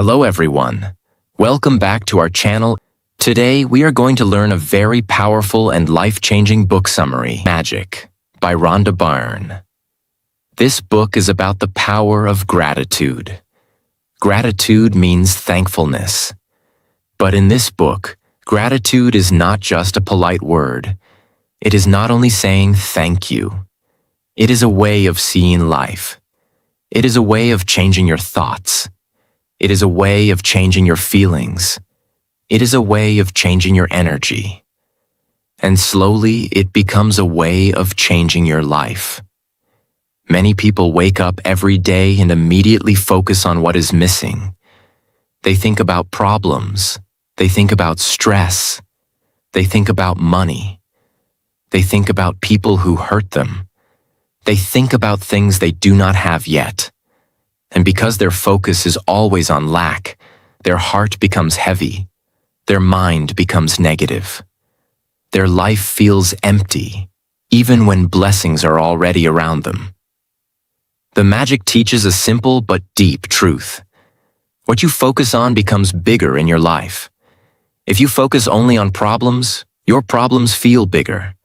Hello everyone. Welcome back to our channel. Today we are going to learn a very powerful and life-changing book summary, Magic, by Rhonda Byrne. This book is about the power of gratitude. Gratitude means thankfulness. But in this book, gratitude is not just a polite word. It is not only saying thank you. It is a way of seeing life. It is a way of changing your thoughts. It is a way of changing your feelings. It is a way of changing your energy. And slowly, it becomes a way of changing your life. Many people wake up every day and immediately focus on what is missing. They think about problems. They think about stress. They think about money. They think about people who hurt them. They think about things they do not have yet. And because their focus is always on lack, their heart becomes heavy. Their mind becomes negative. Their life feels empty, even when blessings are already around them. The Magic teaches a simple but deep truth. What you focus on becomes bigger in your life. If you focus only on problems, your problems feel bigger.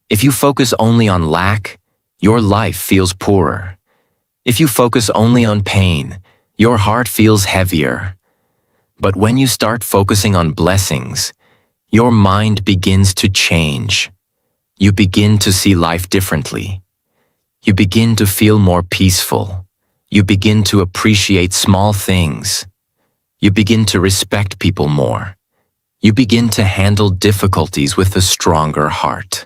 If you focus only on lack, your life feels poorer. If you focus only on pain, your heart feels heavier. But when you start focusing on blessings, your mind begins to change. You begin to see life differently. You begin to feel more peaceful. You begin to appreciate small things. You begin to respect people more. You begin to handle difficulties with a stronger heart.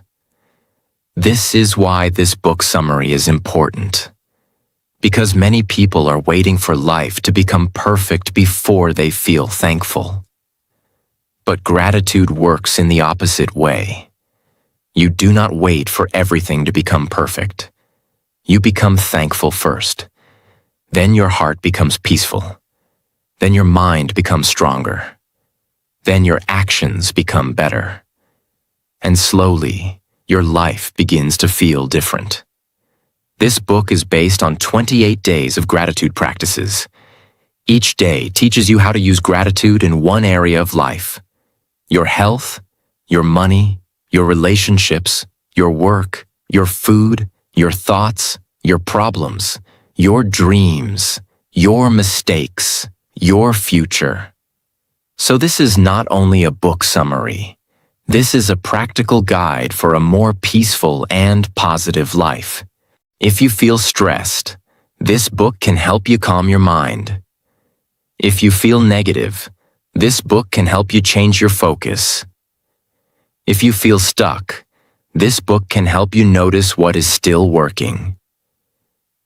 This is why this book summary is important. Because many people are waiting for life to become perfect before they feel thankful. But gratitude works in the opposite way. You do not wait for everything to become perfect. You become thankful first. Then your heart becomes peaceful. Then your mind becomes stronger. Then your actions become better. And slowly, your life begins to feel different. This book is based on 28 days of gratitude practices. Each day teaches you how to use gratitude in one area of life. Your health, your money, your relationships, your work, your food, your thoughts, your problems, your dreams, your mistakes, your future. So this is not only a book summary. This is a practical guide for a more peaceful and positive life. If you feel stressed, this book can help you calm your mind. If you feel negative, this book can help you change your focus. If you feel stuck, this book can help you notice what is still working.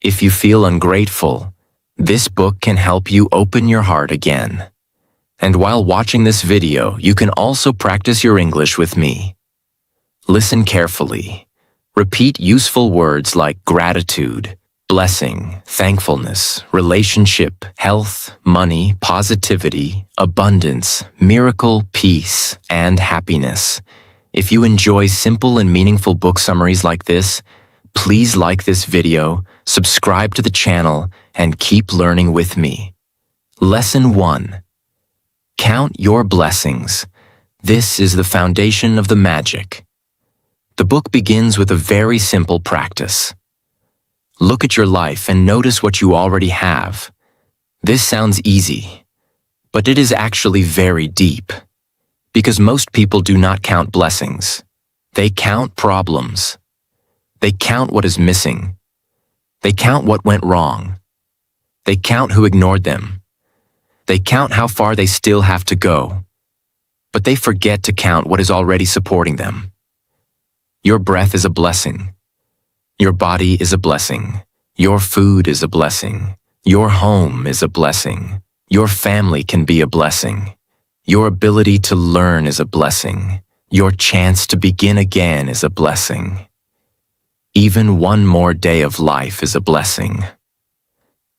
If you feel ungrateful, this book can help you open your heart again. And while watching this video, you can also practice your English with me. Listen carefully. Repeat useful words like gratitude, blessing, thankfulness, relationship, health, money, positivity, abundance, miracle, peace, and happiness. If you enjoy simple and meaningful book summaries like this, please like this video, subscribe to the channel, and keep learning with me. Lesson 1. Count your blessings. This is the foundation of the Magic. The book begins with a very simple practice. Look at your life and notice what you already have. This sounds easy, but it is actually very deep. Because most people do not count blessings. They count problems. They count what is missing. They count what went wrong. They count who ignored them. They count how far they still have to go. But they forget to count what is already supporting them. Your breath is a blessing. Your body is a blessing. Your food is a blessing. Your home is a blessing. Your family can be a blessing. Your ability to learn is a blessing. Your chance to begin again is a blessing. Even one more day of life is a blessing.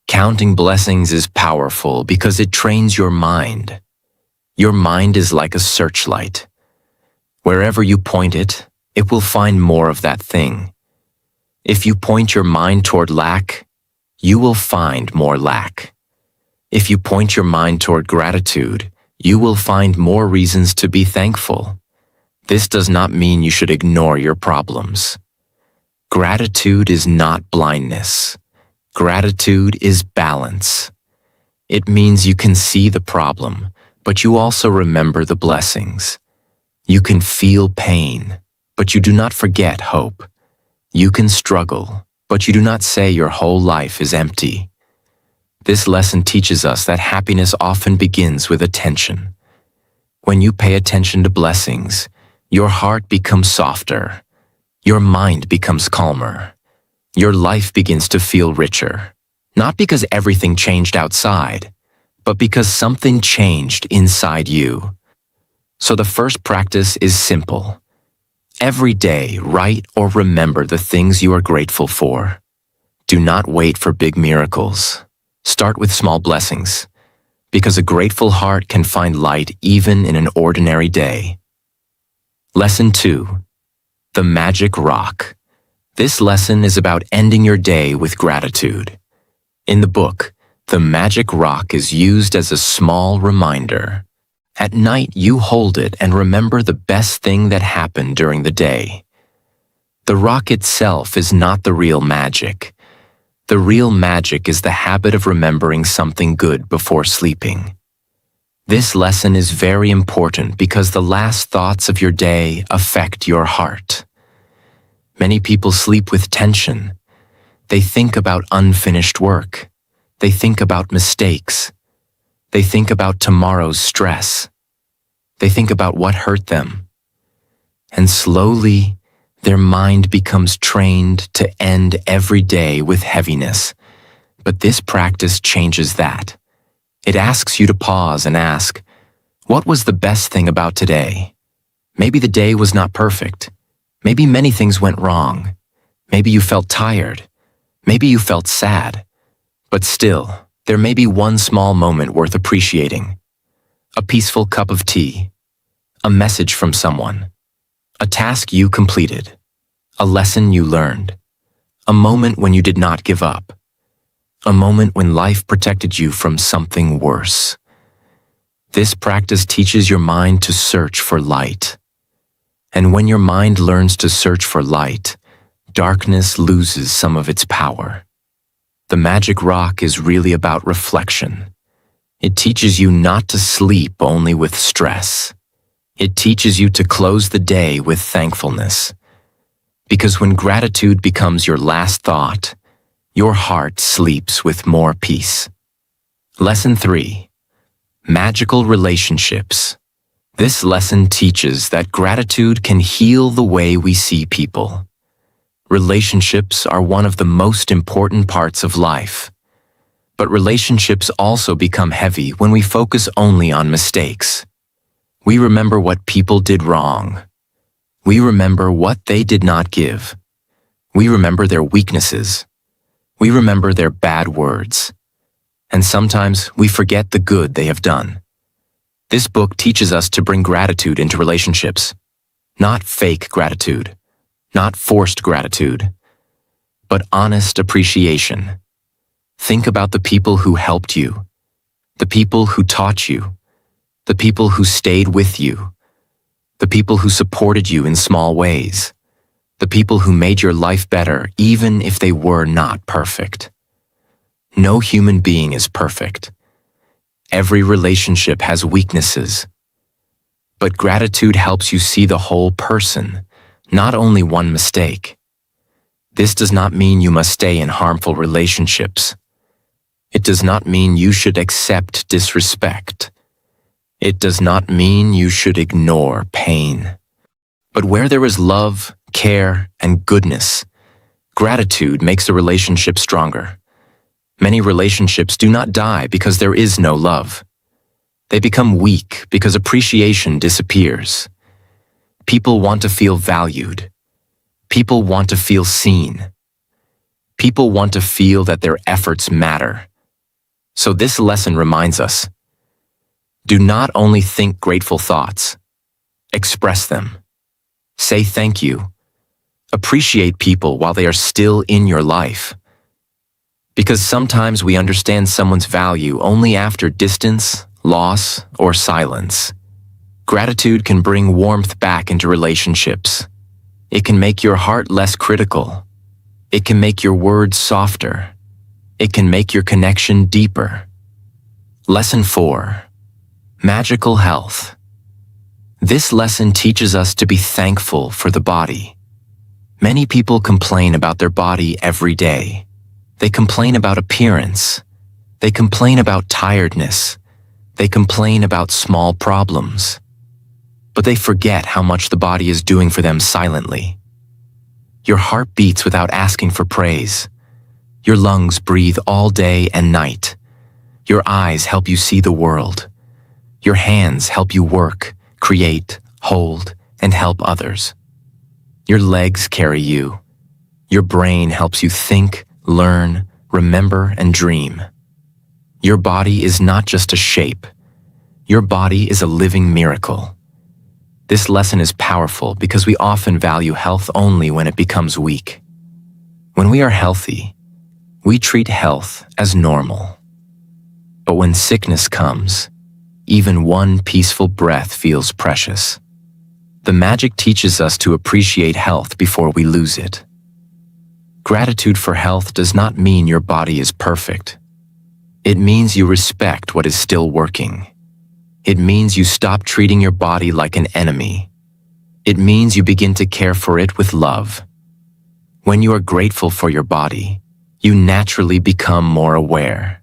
Counting blessings is powerful because it trains your mind. Your mind is like a searchlight. Wherever you point it, it will find more of that thing. If you point your mind toward lack, you will find more lack. If you point your mind toward gratitude, you will find more reasons to be thankful. This does not mean you should ignore your problems. Gratitude is not blindness. Gratitude is balance. It means you can see the problem, but you also remember the blessings. You can feel pain, but you do not forget hope. You can struggle, but you do not say your whole life is empty. This lesson teaches us that happiness often begins with attention. When you pay attention to blessings, your heart becomes softer. Your mind becomes calmer. Your life begins to feel richer. Not because everything changed outside, but because something changed inside you. So the first practice is simple. Every day, write or remember the things you are grateful for. Do not wait for big miracles. Start with small blessings, because a grateful heart can find light even in an ordinary day. Lesson 2. The Magic Rock. This lesson is about ending your day with gratitude. In the book, the magic rock is used as a small reminder. At night, you hold it and remember the best thing that happened during the day. The rock itself is not the real magic. The real magic is the habit of remembering something good before sleeping. This lesson is very important because the last thoughts of your day affect your heart. Many people sleep with tension. They think about unfinished work. They think about mistakes. They think about tomorrow's stress. They think about what hurt them. And slowly, their mind becomes trained to end every day with heaviness. But this practice changes that. It asks you to pause and ask, what was the best thing about today? Maybe the day was not perfect. Maybe many things went wrong. Maybe you felt tired. Maybe you felt sad. But still, there may be one small moment worth appreciating. A peaceful cup of tea. A message from someone. A task you completed. A lesson you learned. A moment when you did not give up. A moment when life protected you from something worse. This practice teaches your mind to search for light. And when your mind learns to search for light, darkness loses some of its power. The magic rock is really about reflection. It teaches you not to sleep only with stress. It teaches you to close the day with thankfulness. Because when gratitude becomes your last thought, your heart sleeps with more peace. Lesson 3. Magical relationships. This lesson teaches that gratitude can heal the way we see people. Relationships are one of the most important parts of life. But relationships also become heavy when we focus only on mistakes. We remember what people did wrong. We remember what they did not give. We remember their weaknesses. We remember their bad words. And sometimes we forget the good they have done. This book teaches us to bring gratitude into relationships. Not fake gratitude. Not forced gratitude, but honest appreciation. Think about the people who helped you, the people who taught you, the people who stayed with you, the people who supported you in small ways, the people who made your life better even if they were not perfect. No human being is perfect. Every relationship has weaknesses. But gratitude helps you see the whole person, not only one mistake. This does not mean you must stay in harmful relationships. It does not mean you should accept disrespect. It does not mean you should ignore pain. But where there is love, care, and goodness, gratitude makes a relationship stronger. Many relationships do not die because there is no love. They become weak because appreciation disappears. People want to feel valued. People want to feel seen. People want to feel that their efforts matter. So this lesson reminds us, do not only think grateful thoughts. Express them. Say thank you. Appreciate people while they are still in your life. Because sometimes we understand someone's value only after distance, loss, or silence. Gratitude can bring warmth back into relationships. It can make your heart less critical. It can make your words softer. It can make your connection deeper. Lesson 4. Magical health. This lesson teaches us to be thankful for the body. Many people complain about their body every day. They complain about appearance. They complain about tiredness. They complain about small problems. But they forget how much the body is doing for them silently. Your heart beats without asking for praise. Your lungs breathe all day and night. Your eyes help you see the world. Your hands help you work, create, hold, and help others. Your legs carry you. Your brain helps you think, learn, remember, and dream. Your body is not just a shape. Your body is a living miracle. This lesson is powerful because we often value health only when it becomes weak. When we are healthy, we treat health as normal. But when sickness comes, even one peaceful breath feels precious. The magic teaches us to appreciate health before we lose it. Gratitude for health does not mean your body is perfect. It means you respect what is still working. It means you stop treating your body like an enemy. It means you begin to care for it with love. When you are grateful for your body, you naturally become more aware.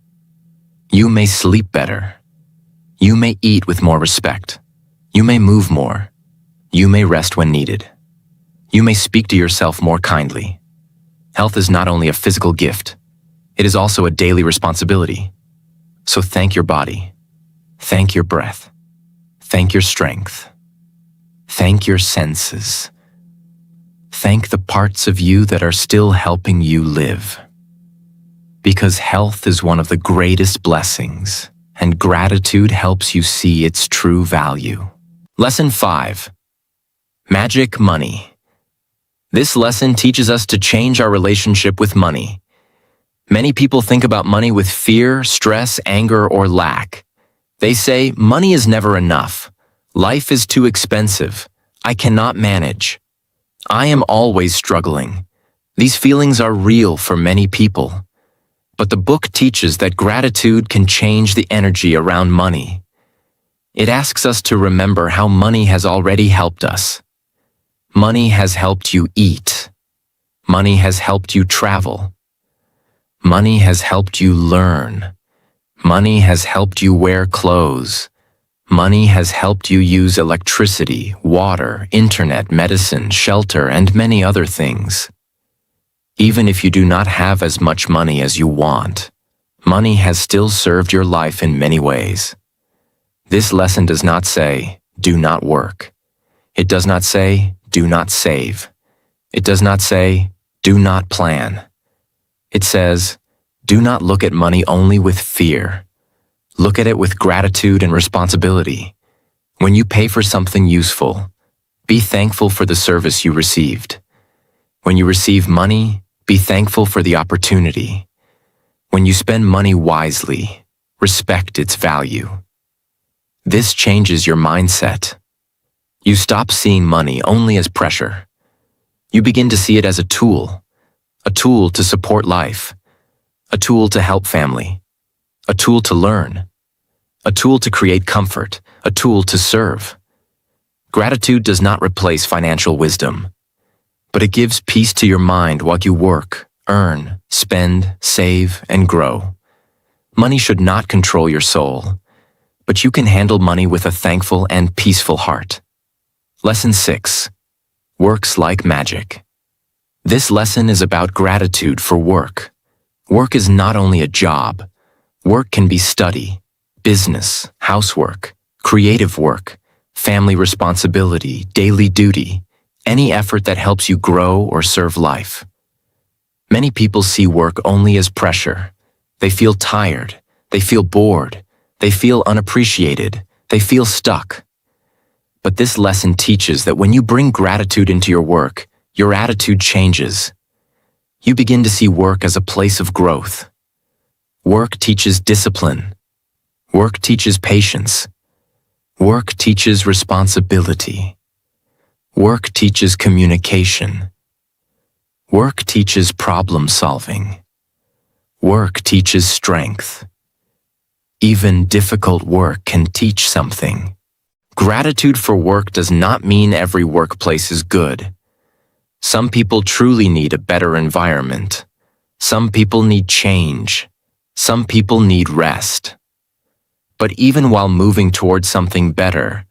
You may sleep better. You may eat with more respect. You may move more. You may rest when needed. You may speak to yourself more kindly. Health is not only a physical gift, it is also a daily responsibility. So thank your body. Thank your breath. Thank your strength. Thank your senses. Thank the parts of you that are still helping you live. Because health is one of the greatest blessings, and gratitude helps you see its true value. Lesson 5. Magic money. This lesson teaches us to change our relationship with money. Many people think about money with fear, stress, anger, or lack. They say, money is never enough. Life is too expensive. I cannot manage. I am always struggling. These feelings are real for many people. But the book teaches that gratitude can change the energy around money. It asks us to remember how money has already helped us. Money has helped you eat. Money has helped you travel. Money has helped you learn. Money has helped you wear clothes. Money has helped you use electricity, water, internet, medicine, shelter, and many other things. Even if you do not have as much money as you want, money has still served your life in many ways. This lesson does not say, do not work. It does not say, do not save. It does not say, do not plan. It says, do not look at money only with fear. Look at it with gratitude and responsibility. When you pay for something useful, be thankful for the service you received. When you receive money, be thankful for the opportunity. When you spend money wisely, respect its value. This changes your mindset. You stop seeing money only as pressure. You begin to see it as a tool to support life, a tool to help family, a tool to learn, a tool to create comfort, a tool to serve. Gratitude does not replace financial wisdom, but it gives peace to your mind while you work, earn, spend, save, and grow. Money should not control your soul, but you can handle money with a thankful and peaceful heart. Lesson 6. Works like magic. This lesson is about gratitude for work. Work is not only a job. Work can be study, business, housework, creative work, family responsibility, daily duty, any effort that helps you grow or serve life. Many people see work only as pressure. They feel tired. They feel bored. They feel unappreciated. They feel stuck. But this lesson teaches that when you bring gratitude into your work, your attitude changes. You begin to see work as a place of growth, Work teaches discipline. Work teaches patience. Work teaches responsibility. Work teaches communication. Work teaches problem solving. Work teaches strength. Even difficult work can teach something. Gratitude for work does not mean every workplace is good. Some people truly need a better environment. Some people need change. Some people need rest. But even while moving towards something better,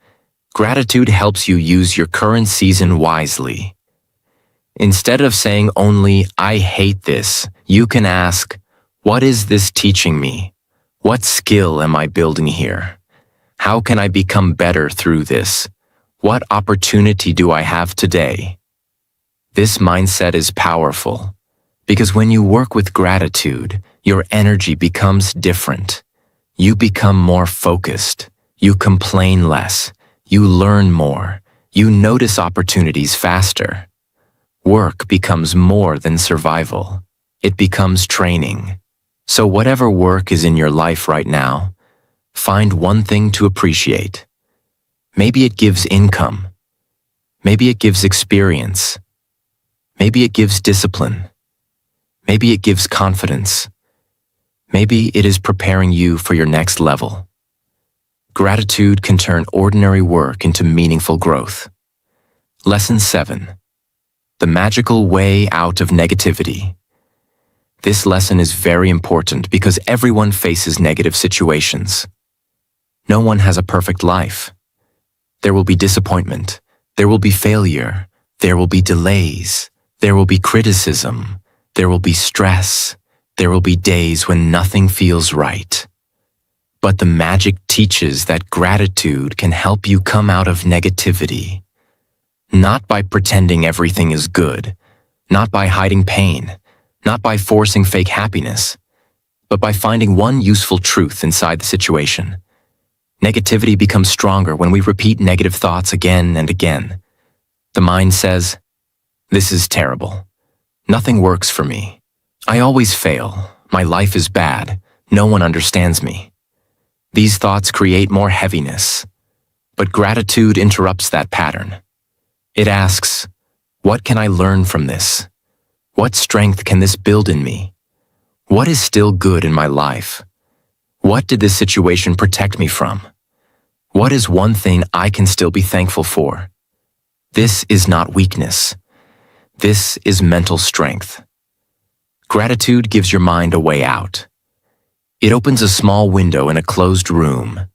gratitude helps you use your current season wisely. Instead of saying only, "I hate this," you can ask, "What is this teaching me? What skill am I building here? How can I become better through this? What opportunity do I have today?" This mindset is powerful, because when you work with gratitude, your energy becomes different. You become more focused. You complain less. You learn more. You notice opportunities faster. Work becomes more than survival. It becomes training. So whatever work is in your life right now, find one thing to appreciate. Maybe it gives income. Maybe it gives experience. Maybe it gives discipline. Maybe it gives confidence. Maybe it is preparing you for your next level. Gratitude can turn ordinary work into meaningful growth. Lesson 7. The magical way out of negativity. This lesson is very important because everyone faces negative situations. No one has a perfect life. There will be disappointment. There will be failure. There will be delays. There will be criticism. There will be stress. There will be days when nothing feels right. But the magic teaches that gratitude can help you come out of negativity. Not by pretending everything is good, not by hiding pain, not by forcing fake happiness, but by finding one useful truth inside the situation. Negativity becomes stronger when we repeat negative thoughts again and again. The mind says, "This is terrible. Nothing works for me. I always fail. My life is bad. No one understands me." These thoughts create more heaviness, but gratitude interrupts that pattern. It asks, "What can I learn from this? What strength can this build in me? What is still good in my life? What did this situation protect me from? What is one thing I can still be thankful for?" This is not weakness. This is mental strength. Gratitude gives your mind a way out. It opens a small window in a closed room.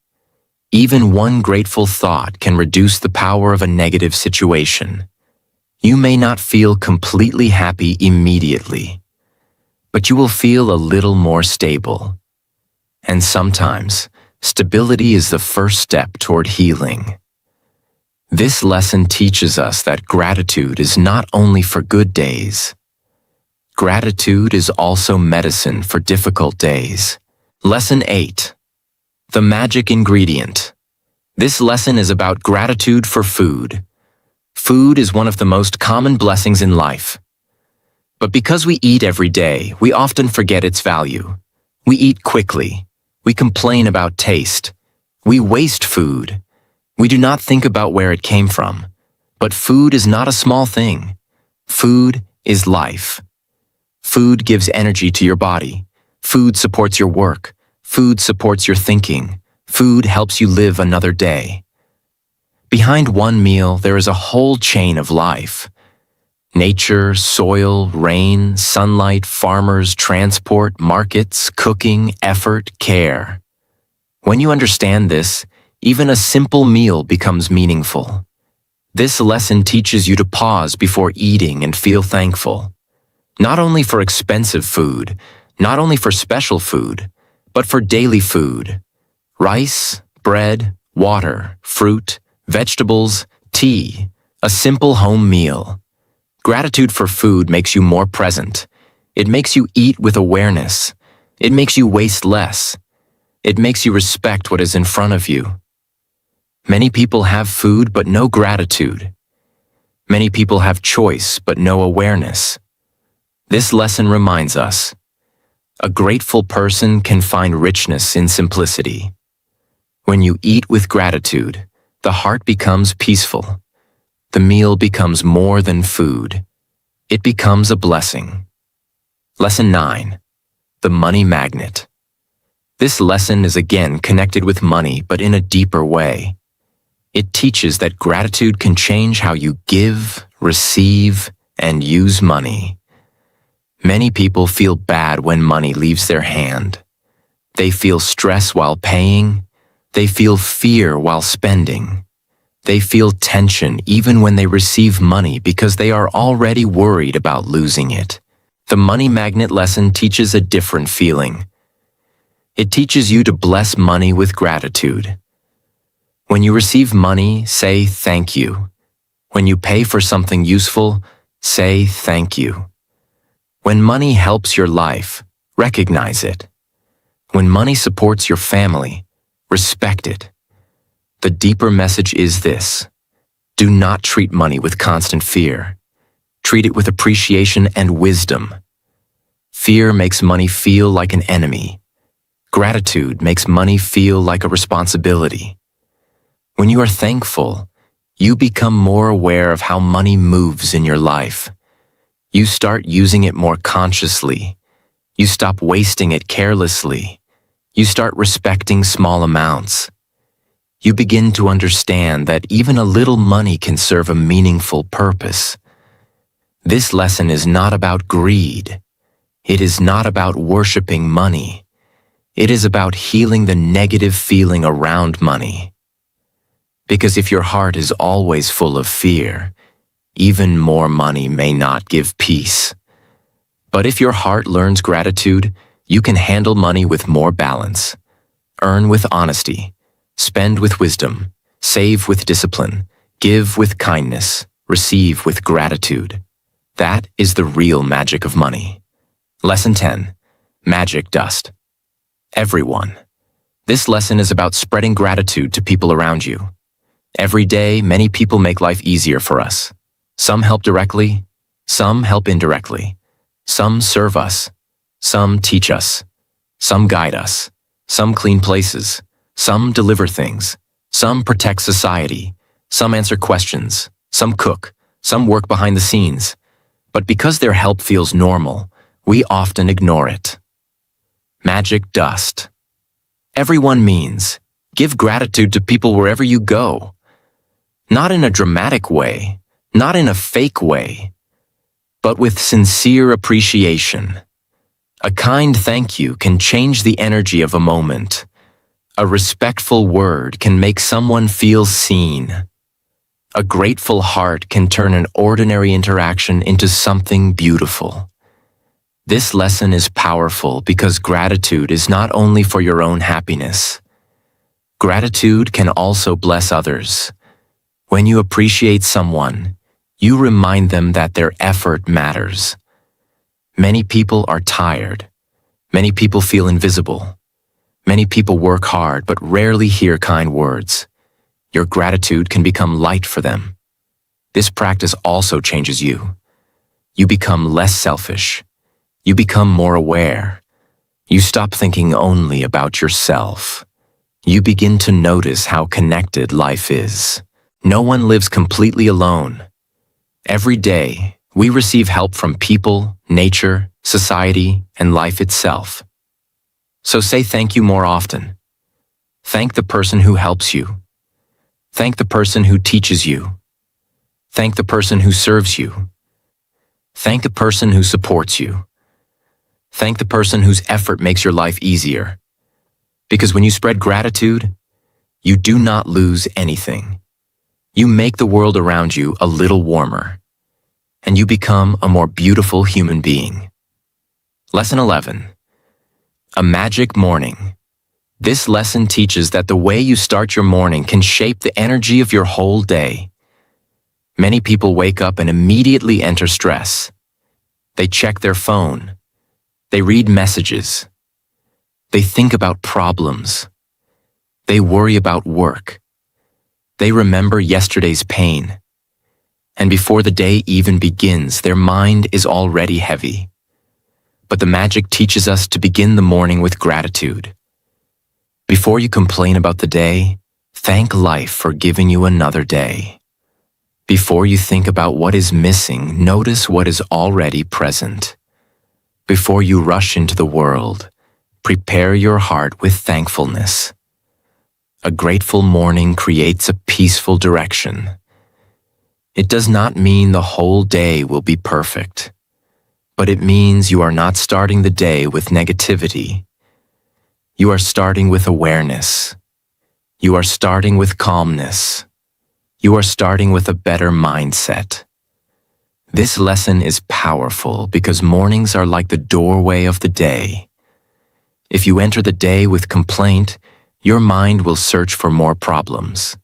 Even one grateful thought can reduce the power of a negative situation. You may not feel completely happy immediately, but you will feel a little more stable. And sometimes, stability is the first step toward healing. This lesson teaches us that gratitude is not only for good days. Gratitude is also medicine for difficult days. Lesson 8. The magic ingredient. This lesson is about gratitude for food. Food is one of the most common blessings in life. But because we eat every day, we often forget its value. We eat quickly. We complain about taste. We waste food. We do not think about where it came from. But food is not a small thing. Food is life. Food gives energy to your body. Food supports your work. Food supports your thinking. Food helps you live another day. Behind one meal, there is a whole chain of life. Nature, soil, rain, sunlight, farmers, transport, markets, cooking, effort, care. When you understand this, even a simple meal becomes meaningful. This lesson teaches you to pause before eating and feel thankful. Not only for expensive food, not only for special food, but for daily food. Rice, bread, water, fruit, vegetables, tea, a simple home meal. Gratitude for food makes you more present. It makes you eat with awareness. It makes you waste less. It makes you respect what is in front of you. Many people have food but no gratitude. Many people have choice but no awareness. This lesson reminds us, A grateful person can find richness in simplicity. When you eat with gratitude, the heart becomes peaceful. The meal becomes more than food. It becomes a blessing. Lesson 9. The Money Magnet. This lesson is again connected with money, but in a deeper way. It teaches that gratitude can change how you give, receive, and use money. Many people feel bad when money leaves their hand. They feel stress while paying. They feel fear while spending. They feel tension even when they receive money because they are already worried about losing it. The Money Magnet lesson teaches a different feeling. It teaches you to bless money with gratitude. When you receive money, say thank you. When you pay for something useful, say thank you. When money helps your life, recognize it. When money supports your family, respect it. The deeper message is this: do not treat money with constant fear. Treat it with appreciation and wisdom. Fear makes money feel like an enemy. Gratitude makes money feel like a responsibility. When you are thankful, you become more aware of how money moves in your life. You start using it more consciously. You stop wasting it carelessly. You start respecting small amounts. You begin to understand that even a little money can serve a meaningful purpose. This lesson is not about greed. It is not about worshiping money. It is about healing the negative feeling around money. Because if your heart is always full of fear, even more money may not give peace. But if your heart learns gratitude, you can handle money with more balance, earn with honesty, spend with wisdom, save with discipline, give with kindness, receive with gratitude. That is the real magic of money. Lesson 10. Magic Dust. Everyone. This lesson is about spreading gratitude to people around you. Every day, many people make life easier for us. Some help directly, some help indirectly. Some serve us, some teach us, some guide us, some clean places, some deliver things, some protect society, some answer questions, some cook, some work behind the scenes. But because their help feels normal, we often ignore it. Magic dust. Everyone means give gratitude to people wherever you go. Not in a dramatic way, not in a fake way, but with sincere appreciation. A kind thank you can change the energy of a moment. A respectful word can make someone feel seen. A grateful heart can turn an ordinary interaction into something beautiful. This lesson is powerful because gratitude is not only for your own happiness. Gratitude can also bless others. When you appreciate someone, you remind them that their effort matters. Many people are tired. Many people feel invisible. Many people work hard but rarely hear kind words. Your gratitude can become light for them. This practice also changes you. You become less selfish. You become more aware. You stop thinking only about yourself. You begin to notice how connected life is. No one lives completely alone. Every day, we receive help from people, nature, society, and life itself. So say thank you more often. Thank the person who helps you. Thank the person who teaches you. Thank the person who serves you. Thank the person who supports you. Thank the person whose effort makes your life easier. Because when you spread gratitude, you do not lose anything. You make the world around you a little warmer, and you become a more beautiful human being. Lesson 11. A magic morning. This lesson teaches that the way you start your morning can shape the energy of your whole day. Many people wake up and immediately enter stress. They check their phone. They read messages. They think about problems. They worry about work. They remember yesterday's pain. And before the day even begins, their mind is already heavy. but the magic teaches us to begin the morning with gratitude. Before you complain about the day, thank life for giving you another day. Before you think about what is missing, notice what is already present. Before you rush into the world, prepare your heart with thankfulness. A grateful morning creates a peaceful direction. It does not mean the whole day will be perfect, but it means you are not starting the day with negativity. You are starting with awareness. You are starting with calmness. You are starting with a better mindset. This lesson is powerful because mornings are like the doorway of the day. If you enter the day with complaint, your mind will search for more problems.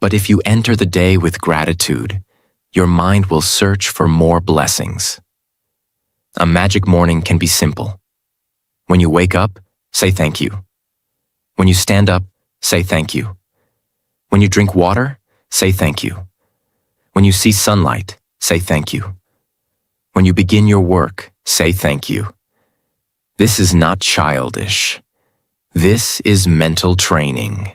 But if you enter the day with gratitude, your mind will search for more blessings. A magic morning can be simple. When you wake up, say thank you. When you stand up, say thank you. When you drink water, say thank you. When you see sunlight, say thank you. When you begin your work, say thank you. This is not childish. This is mental training.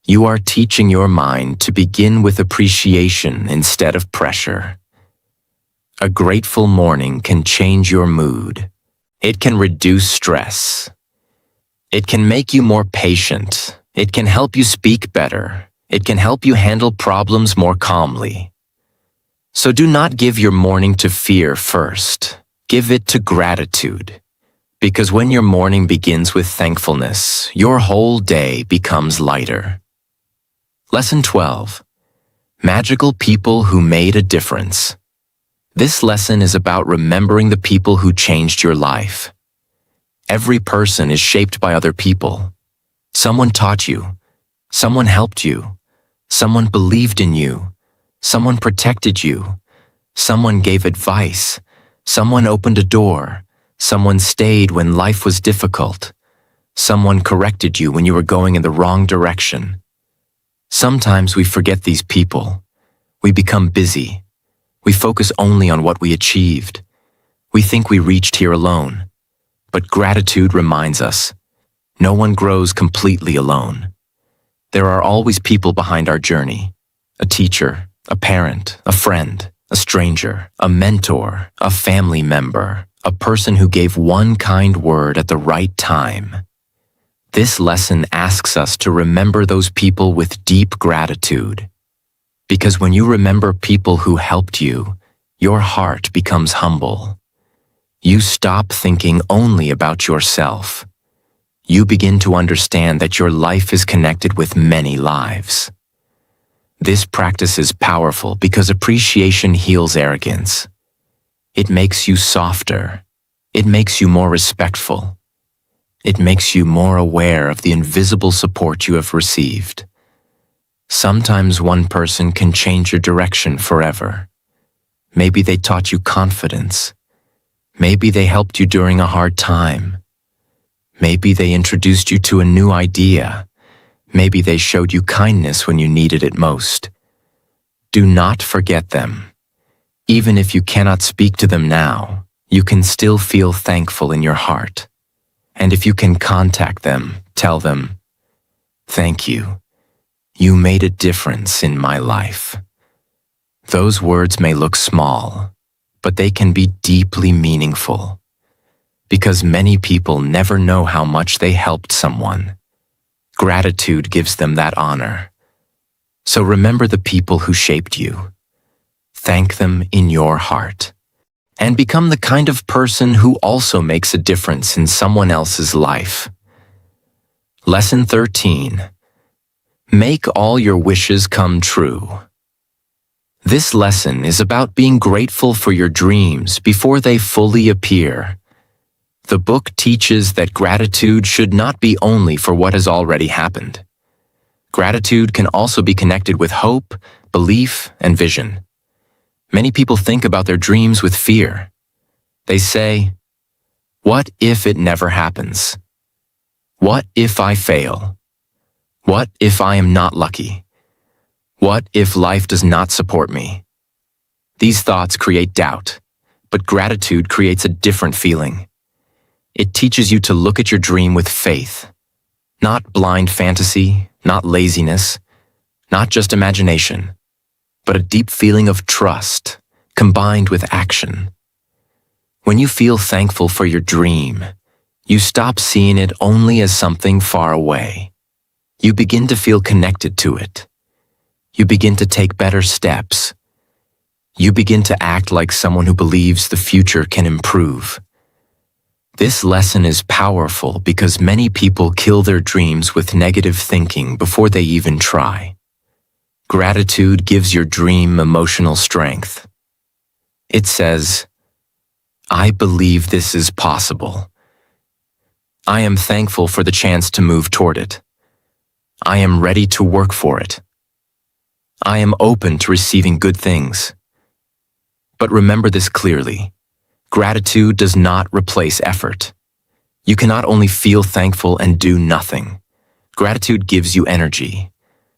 You are teaching your mind to begin with appreciation instead of pressure. A grateful morning can change your mood. It can reduce stress. It can make you more patient. It can help you speak better. It can help you handle problems more calmly. So do not give your morning to fear first. Give it to gratitude. Because when your morning begins with thankfulness, your whole day becomes lighter. Lesson 12. Magical people who made a difference. This lesson is about remembering the people who changed your life. Every person is shaped by other people. Someone taught you. Someone helped you. Someone believed in you. Someone protected you. Someone gave advice. Someone opened a door. Someone stayed when life was difficult. Someone corrected you when you were going in the wrong direction. Sometimes we forget these people. We become busy. We focus only on what we achieved. We think we reached here alone. But gratitude reminds us, no one grows completely alone. There are always people behind our journey. A teacher, a parent, a friend, a stranger, a mentor, a family member, a person who gave one kind word at the right time. This lesson asks us to remember those people with deep gratitude. Because when you remember people who helped you, your heart becomes humble. You stop thinking only about yourself. You begin to understand that your life is connected with many lives. This practice is powerful because appreciation heals arrogance. It makes you softer. It makes you more respectful. It makes you more aware of the invisible support you have received. Sometimes one person can change your direction forever. Maybe they taught you confidence. Maybe they helped you during a hard time. Maybe they introduced you to a new idea. Maybe they showed you kindness when you needed it most. Do not forget them. Even if you cannot speak to them now, you can still feel thankful in your heart. And if you can contact them, tell them, "Thank you. You made a difference in my life." Those words may look small, but they can be deeply meaningful. Because many people never know how much they helped someone. Gratitude gives them that honor. So remember the people who shaped you. Thank them in your heart. And become the kind of person who also makes a difference in someone else's life. Lesson 13. Make all your wishes come true. This lesson is about being grateful for your dreams before they fully appear. The book teaches that gratitude should not be only for what has already happened. Gratitude can also be connected with hope, belief, and vision. Many people think about their dreams with fear. They say, "What if it never happens? What if I fail? What if I am not lucky? What if life does not support me?" These thoughts create doubt. But gratitude creates a different feeling. It teaches you to look at your dream with faith, not blind fantasy, not laziness, not just imagination, but a deep feeling of trust combined with action. When you feel thankful for your dream, you stop seeing it only as something far away. You begin to feel connected to it. You begin to take better steps. You begin to act like someone who believes the future can improve. This lesson is powerful because many people kill their dreams with negative thinking before they even try. Gratitude gives your dream emotional strength. It says, "I believe this is possible. I am thankful for the chance to move toward it. I am ready to work for it. I am open to receiving good things." But remember this clearly. Gratitude does not replace effort. You cannot only feel thankful and do nothing. Gratitude gives you energy,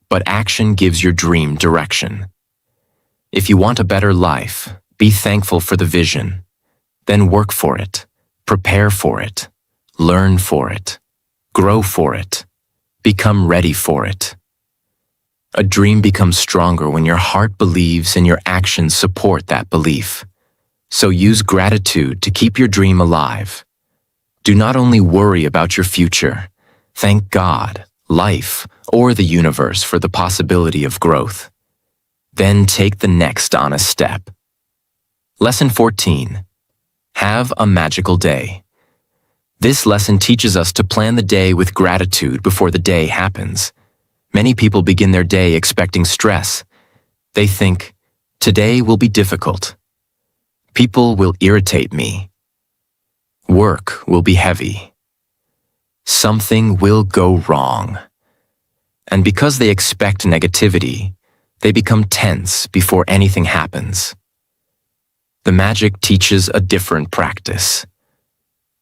but action gives your dream direction. If you want a better life, be thankful for the vision. Then work for it, prepare for it, learn for it, grow for it, become ready for it. A dream becomes stronger when your heart believes and your actions support that belief. So use gratitude to keep your dream alive. Do not only worry about your future. Thank God, life, or the universe for the possibility of growth. Then take the next honest step. Lesson 14. Have a magical day. This lesson teaches us to plan the day with gratitude before the day happens. Many people begin their day expecting stress. They think, today will be difficult. People will irritate me. Work will be heavy. Something will go wrong. And because they expect negativity, they become tense before anything happens. The magic teaches a different practice.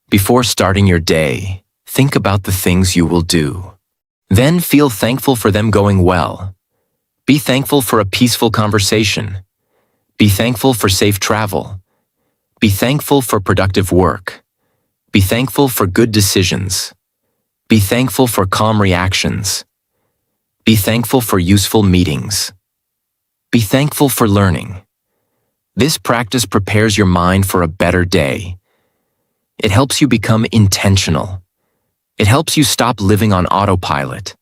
Before starting your day, think about the things you will do. Then feel thankful for them going well. Be thankful for a peaceful conversation. Be thankful for safe travel. Be thankful for productive work. Be thankful for good decisions. Be thankful for calm reactions. Be thankful for useful meetings. Be thankful for learning. This practice prepares your mind for a better day. It helps you become intentional. It helps you stop living on autopilot.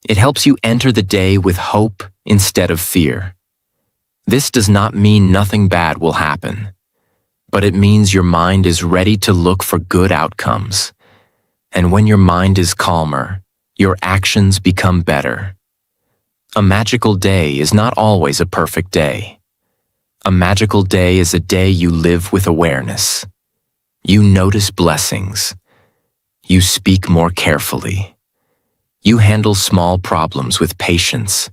It helps you enter the day with hope instead of fear. This does not mean nothing bad will happen, but it means your mind is ready to look for good outcomes. And when your mind is calmer, your actions become better. A magical day is not always a perfect day. A magical day is a day you live with awareness. You notice blessings. You speak more carefully. You handle small problems with patience.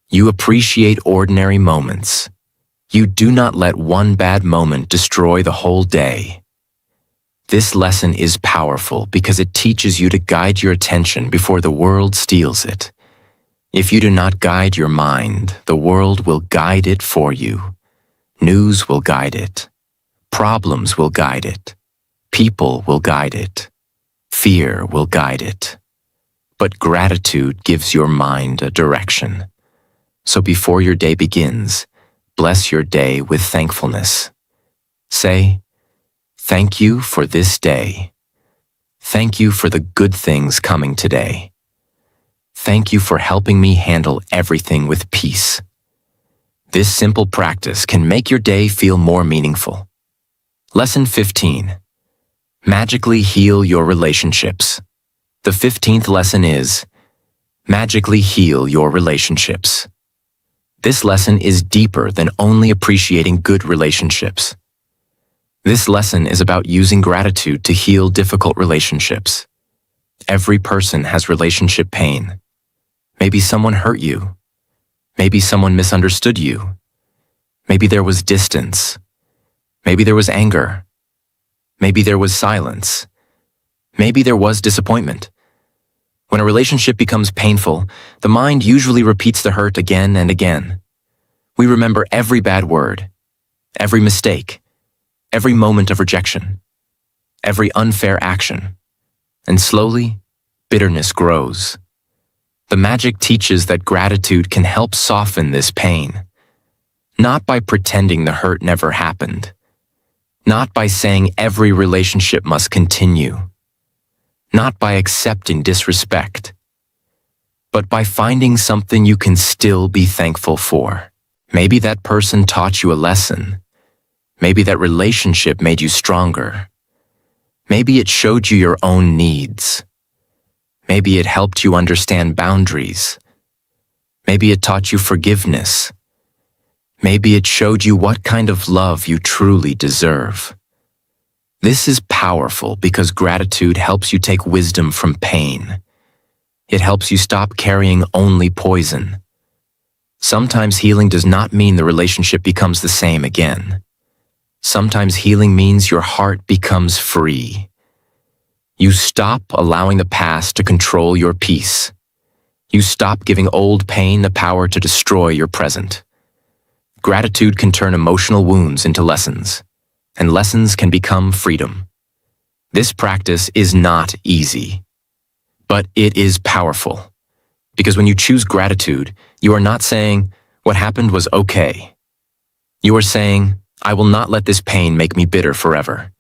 You appreciate ordinary moments. You do not let one bad moment destroy the whole day. This lesson is powerful because it teaches you to guide your attention before the world steals it. If you do not guide your mind, the world will guide it for you. News will guide it. Problems will guide it. People will guide it. Fear will guide it. But gratitude gives your mind a direction. So before your day begins, bless your day with thankfulness. Say, "Thank you for this day. Thank you for the good things coming today. Thank you for helping me handle everything with peace." This simple practice can make your day feel more meaningful. Lesson 15. Magically heal your relationships. The 15th lesson is, magically heal your relationships. This lesson is deeper than only appreciating good relationships. This lesson is about using gratitude to heal difficult relationships. Every person has relationship pain. Maybe someone hurt you. Maybe someone misunderstood you. Maybe there was distance. Maybe there was anger. Maybe there was silence. Maybe there was disappointment. When a relationship becomes painful, the mind usually repeats the hurt again and again. We remember every bad word, every mistake, every moment of rejection, every unfair action, and slowly, bitterness grows. The magic teaches that gratitude can help soften this pain, not by pretending the hurt never happened, not by saying every relationship must continue, not by accepting disrespect, but by finding something you can still be thankful for. Maybe that person taught you a lesson. Maybe that relationship made you stronger. Maybe it showed you your own needs. Maybe it helped you understand boundaries. Maybe it taught you forgiveness. Maybe it showed you what kind of love you truly deserve. This is powerful because gratitude helps you take wisdom from pain. It helps you stop carrying only poison. Sometimes healing does not mean the relationship becomes the same again. Sometimes healing means your heart becomes free. You stop allowing the past to control your peace. You stop giving old pain the power to destroy your present. Gratitude can turn emotional wounds into lessons, and lessons can become freedom. This practice is not easy, but it is powerful. Because when you choose gratitude, you are not saying, "What happened was okay." You are saying, "I will not let this pain make me bitter forever."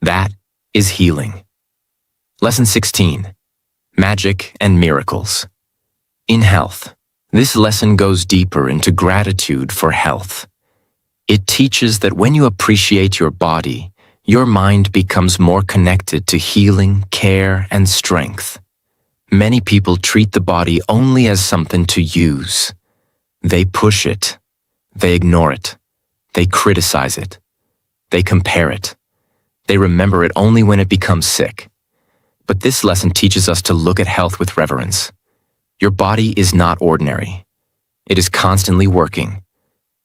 That is healing. Lesson 16. Magic and Miracles. In health, this lesson goes deeper into gratitude for health. It teaches that when you appreciate your body, your mind becomes more connected to healing, care, and strength. Many people treat the body only as something to use. They push it. They ignore it. They criticize it. They compare it. They remember it only when it becomes sick. But this lesson teaches us to look at health with reverence. Your body is not ordinary. It is constantly working.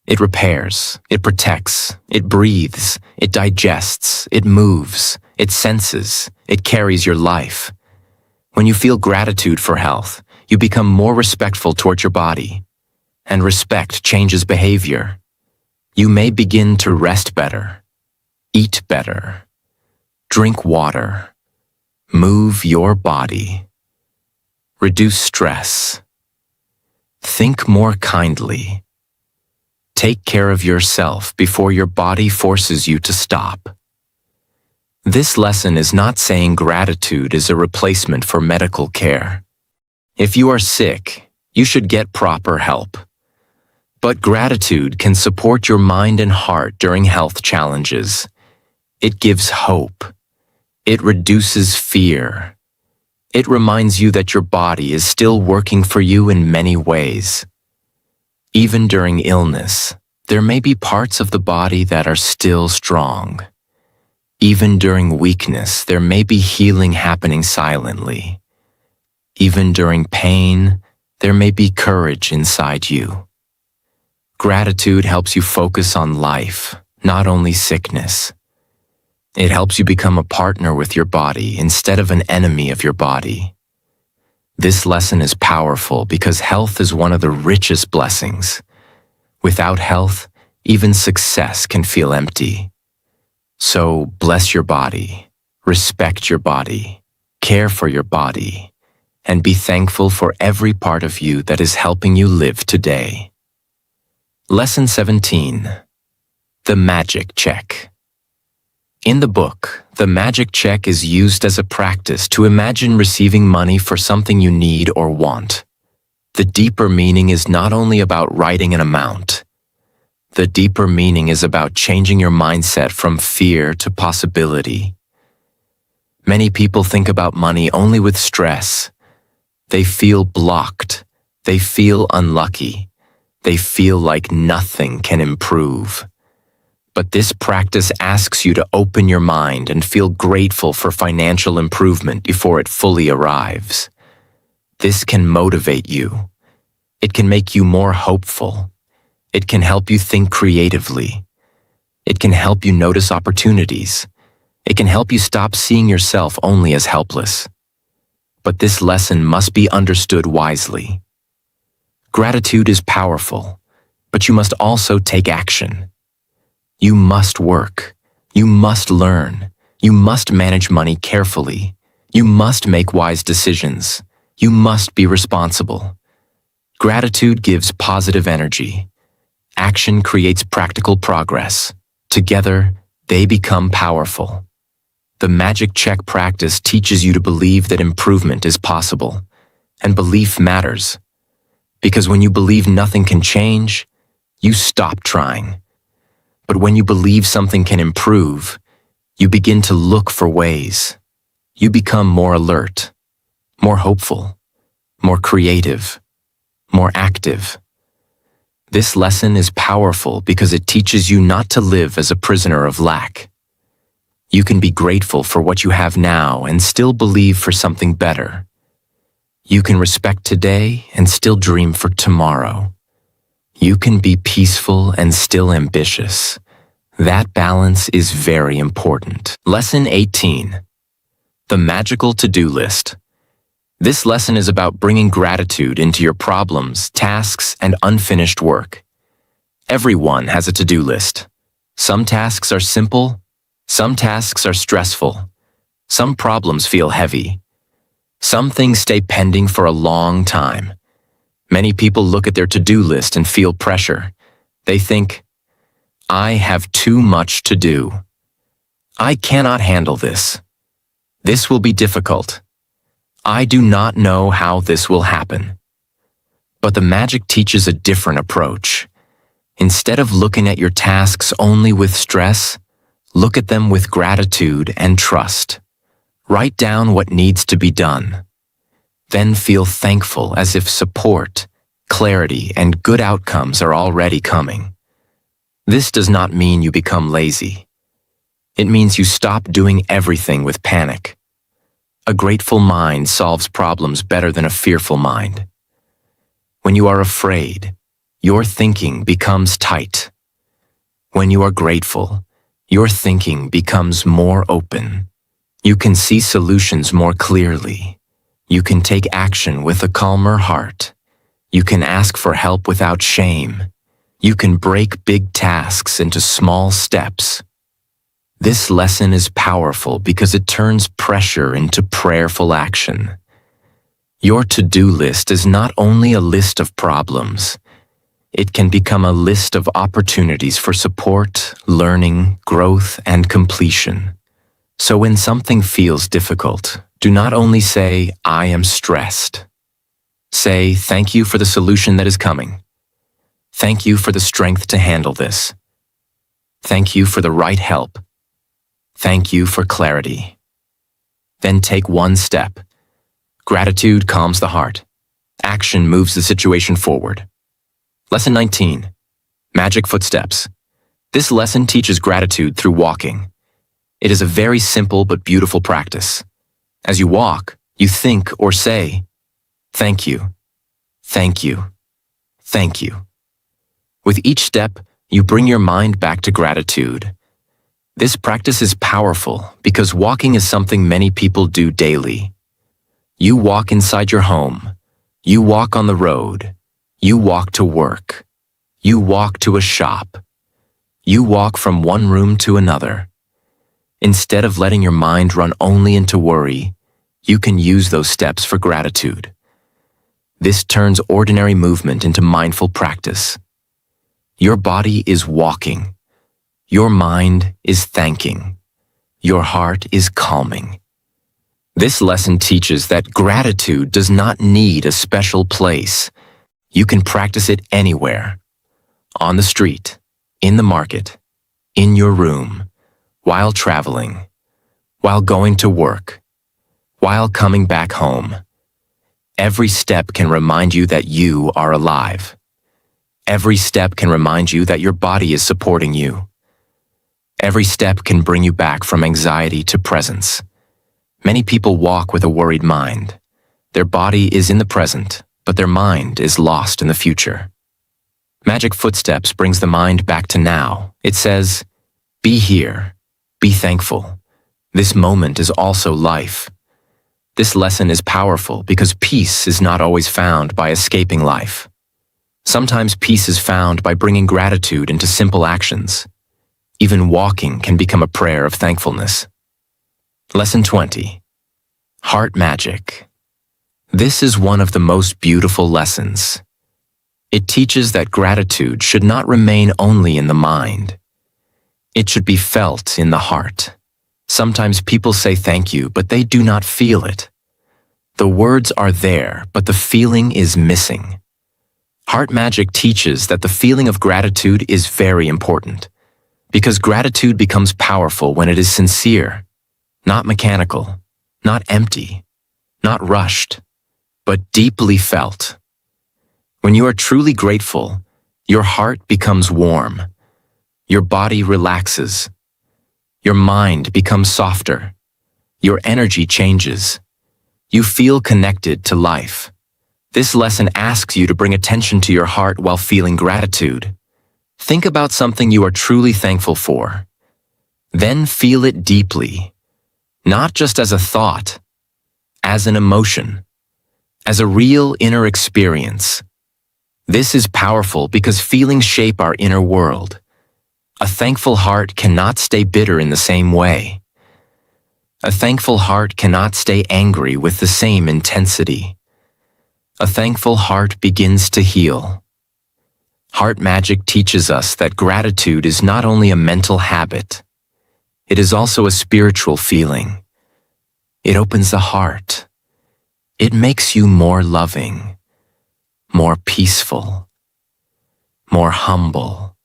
It repairs, it protects, it breathes, it digests, it moves, it senses, it carries your life. When you feel gratitude for health, you become more respectful towards your body. And respect changes behavior. You may begin to rest better, eat better, drink water, move your body, reduce stress, think more kindly, take care of yourself before your body forces you to stop. This lesson is not saying gratitude is a replacement for medical care. If you are sick, you should get proper help. But gratitude can support your mind and heart during health challenges. It gives hope. It reduces fear. It reminds you that your body is still working for you in many ways. Even during illness, there may be parts of the body that are still strong. Even during weakness, there may be healing happening silently. Even during pain, there may be courage inside you. Gratitude helps you focus on life, not only sickness. It helps you become a partner with your body instead of an enemy of your body. This lesson is powerful because health is one of the richest blessings. Without health, even success can feel empty. So bless your body, respect your body, care for your body, and be thankful for every part of you that is helping you live today. Lesson 17. The Magic Check. In the book, the magic check is used as a practice to imagine receiving money for something you need or want. The deeper meaning is not only about writing an amount. The deeper meaning is about changing your mindset from fear to possibility. Many people think about money only with stress. They feel blocked. They feel unlucky. They feel like nothing can improve. But this practice asks you to open your mind and feel grateful for financial improvement before it fully arrives. This can motivate you. It can make you more hopeful. It can help you think creatively. It can help you notice opportunities. It can help you stop seeing yourself only as helpless. But this lesson must be understood wisely. Gratitude is powerful, but you must also take action. You must work, You must learn. You must manage money carefully. You must make wise decisions. You must be responsible. Gratitude gives positive energy. Action creates practical progress. Together, they become powerful. The magic check practice teaches you to believe that improvement is possible. And belief matters. Because when you believe nothing can change, you stop trying. But when you believe something can improve, you begin to look for ways. You become more alert, more hopeful, more creative, more active. This lesson is powerful because it teaches you not to live as a prisoner of lack. You can be grateful for what you have now and still believe for something better. You can respect today and still dream for tomorrow. You can be peaceful and still ambitious. That balance is very important. Lesson 18. The magical to-do list. This lesson is about bringing gratitude into your problems, tasks, and unfinished work. Everyone has a to-do list. Some tasks are simple, some tasks are stressful, some problems feel heavy. Some things stay pending for a long time. Many people look at their to-do list and feel pressure. They think, I have too much to do. I cannot handle this. This will be difficult. I do not know how this will happen. But the magic teaches a different approach. Instead of looking at your tasks only with stress, look at them with gratitude and trust. Write down what needs to be done. Then feel thankful as if support, clarity, and good outcomes are already coming. This does not mean you become lazy. It means you stop doing everything with panic. A grateful mind solves problems better than a fearful mind. When you are afraid, your thinking becomes tight. When you are grateful, your thinking becomes more open. You can see solutions more clearly. You can take action with a calmer heart. You can ask for help without shame. You can break big tasks into small steps. This lesson is powerful because it turns pressure into prayerful action. Your to-do list is not only a list of problems. It can become a list of opportunities for support, learning, growth, and completion. So when something feels difficult, do not only say, I am stressed. Say, thank you for the solution that is coming. Thank you for the strength to handle this. Thank you for the right help. Thank you for clarity. Then take one step. Gratitude calms the heart. Action moves the situation forward. Lesson 19. Magic footsteps. This lesson teaches gratitude through walking. It is a very simple but beautiful practice. As you walk, you think or say, thank you, thank you, thank you. With each step, you bring your mind back to gratitude. This practice is powerful because walking is something many people do daily. You walk inside your home. You walk on the road. You walk to work. You walk to a shop. You walk from one room to another. Instead of letting your mind run only into worry, you can use those steps for gratitude. This turns ordinary movement into mindful practice. Your body is walking. Your mind is thanking. Your heart is calming. This lesson teaches that gratitude does not need a special place. You can practice it anywhere. On the street, in the market, in your room, while traveling, while going to work, while coming back home. Every step can remind you that you are alive. Every step can remind you that your body is supporting you. Every step can bring you back from anxiety to presence. Many people walk with a worried mind. Their body is in the present, but their mind is lost in the future. Magic Footsteps brings the mind back to now. It says, be here, be thankful. This moment is also life. This lesson is powerful because peace is not always found by escaping life. Sometimes peace is found by bringing gratitude into simple actions. Even walking can become a prayer of thankfulness. Lesson 20. Heart Magic. This is one of the most beautiful lessons. It teaches that gratitude should not remain only in the mind. It should be felt in the heart. Sometimes people say thank you, but they do not feel it. The words are there, but the feeling is missing. Heart Magic teaches that the feeling of gratitude is very important, because gratitude becomes powerful when it is sincere, not mechanical, not empty, not rushed, but deeply felt. When you are truly grateful, your heart becomes warm, your body relaxes, your mind becomes softer, your energy changes. You feel connected to life. This lesson asks you to bring attention to your heart while feeling gratitude. Think about something you are truly thankful for. Then feel it deeply, not just as a thought, as an emotion, as a real inner experience. This is powerful because feelings shape our inner world. A thankful heart cannot stay bitter in the same way. A thankful heart cannot stay angry with the same intensity. A thankful heart begins to heal. Heart Magic teaches us that gratitude is not only a mental habit, it is also a spiritual feeling. It opens the heart. It makes you more loving, more peaceful, more humble,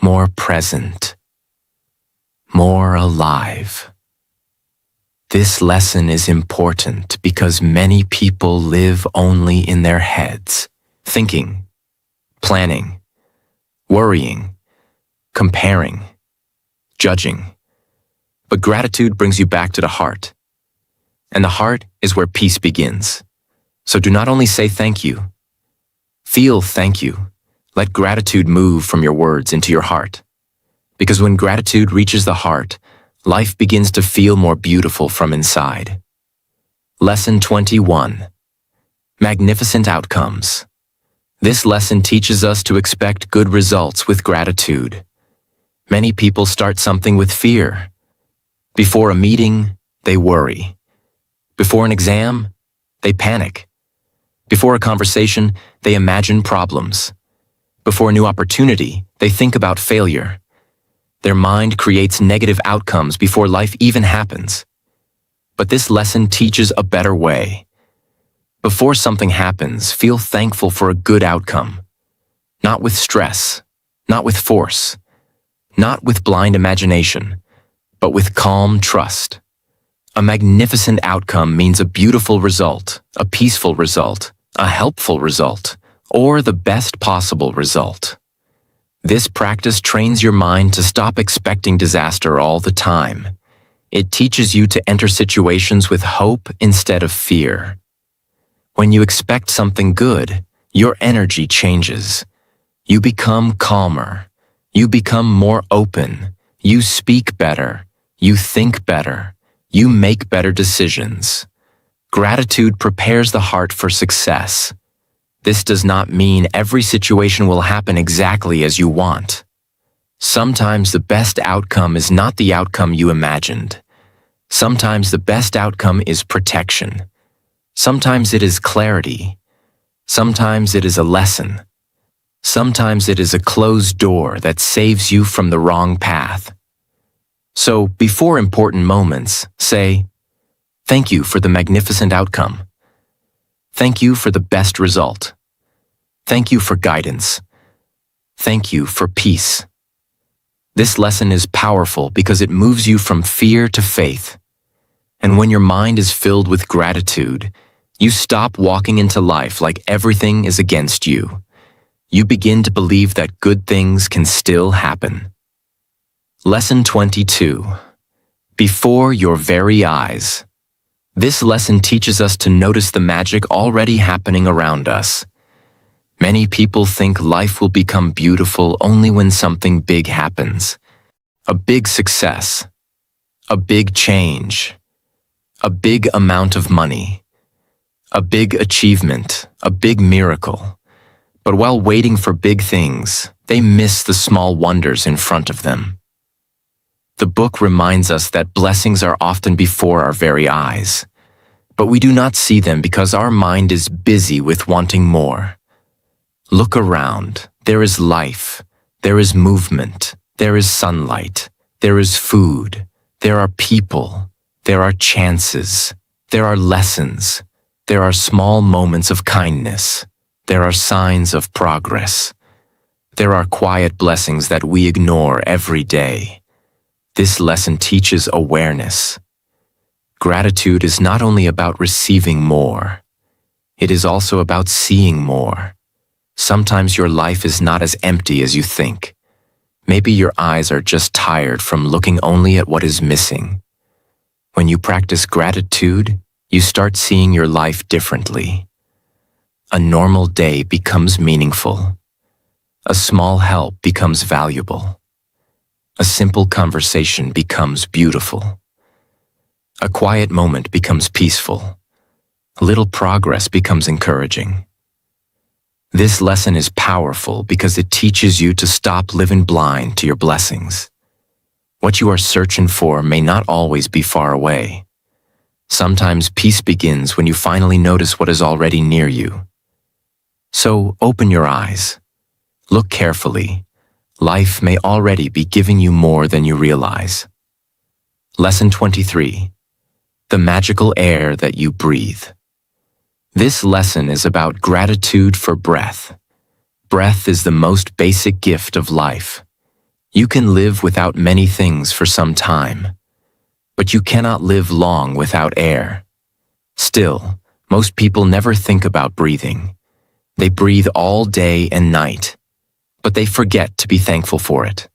more present, more alive. This lesson is important because many people live only in their heads, thinking, planning, worrying, comparing, judging. But gratitude brings you back to the heart. And the heart is where peace begins. So do not only say thank you. Feel thank you. Let gratitude move from your words into your heart. Because when gratitude reaches the heart, life begins to feel more beautiful from inside. Lesson 21. Magnificent Outcomes. This lesson teaches us to expect good results with gratitude. Many people start something with fear. Before a meeting, they worry. Before an exam, they panic. Before a conversation, they imagine problems. Before a new opportunity, they think about failure. Their mind creates negative outcomes before life even happens. But this lesson teaches a better way. Before something happens, feel thankful for a good outcome. Not with stress, not with force, not with blind imagination, but with calm trust. A magnificent outcome means a beautiful result, a peaceful result, a helpful result, or the best possible result. This practice trains your mind to stop expecting disaster all the time. It teaches you to enter situations with hope instead of fear. When you expect something good, your energy changes. You become calmer. You become more open. You speak better. You think better. You make better decisions. Gratitude prepares the heart for success. This does not mean every situation will happen exactly as you want. Sometimes the best outcome is not the outcome you imagined. Sometimes the best outcome is protection. Sometimes it is clarity. Sometimes it is a lesson. Sometimes it is a closed door that saves you from the wrong path. So, before important moments, say, "Thank you for the magnificent outcome. Thank you for the best result. Thank you for guidance. Thank you for peace." This lesson is powerful because it moves you from fear to faith. And when your mind is filled with gratitude, you stop walking into life like everything is against you. You begin to believe that good things can still happen. Lesson 22. Before your very eyes. This lesson teaches us to notice the magic already happening around us. Many people think life will become beautiful only when something big happens. A big success. A big change. A big amount of money. A big achievement. A big miracle. But while waiting for big things, they miss the small wonders in front of them. The book reminds us that blessings are often before our very eyes, but we do not see them because our mind is busy with wanting more. Look around. There is life. There is movement. There is sunlight. There is food. There are people. There are chances. There are lessons. There are small moments of kindness. There are signs of progress. There are quiet blessings that we ignore every day. This lesson teaches awareness. Gratitude is not only about receiving more, it is also about seeing more. Sometimes your life is not as empty as you think. Maybe your eyes are just tired from looking only at what is missing. When you practice gratitude, you start seeing your life differently. A normal day becomes meaningful. A small help becomes valuable. A simple conversation becomes beautiful. A quiet moment becomes peaceful. A little progress becomes encouraging. This lesson is powerful because it teaches you to stop living blind to your blessings. What you are searching for may not always be far away. Sometimes peace begins when you finally notice what is already near you. So open your eyes. Look carefully. Life may already be giving you more than you realize. Lesson 23. The magical air that you breathe. This lesson is about gratitude for breath. Breath is the most basic gift of life. You can live without many things for some time, but you cannot live long without air. Still, most people never think about breathing. They breathe all day and night, but they forget to be thankful for it.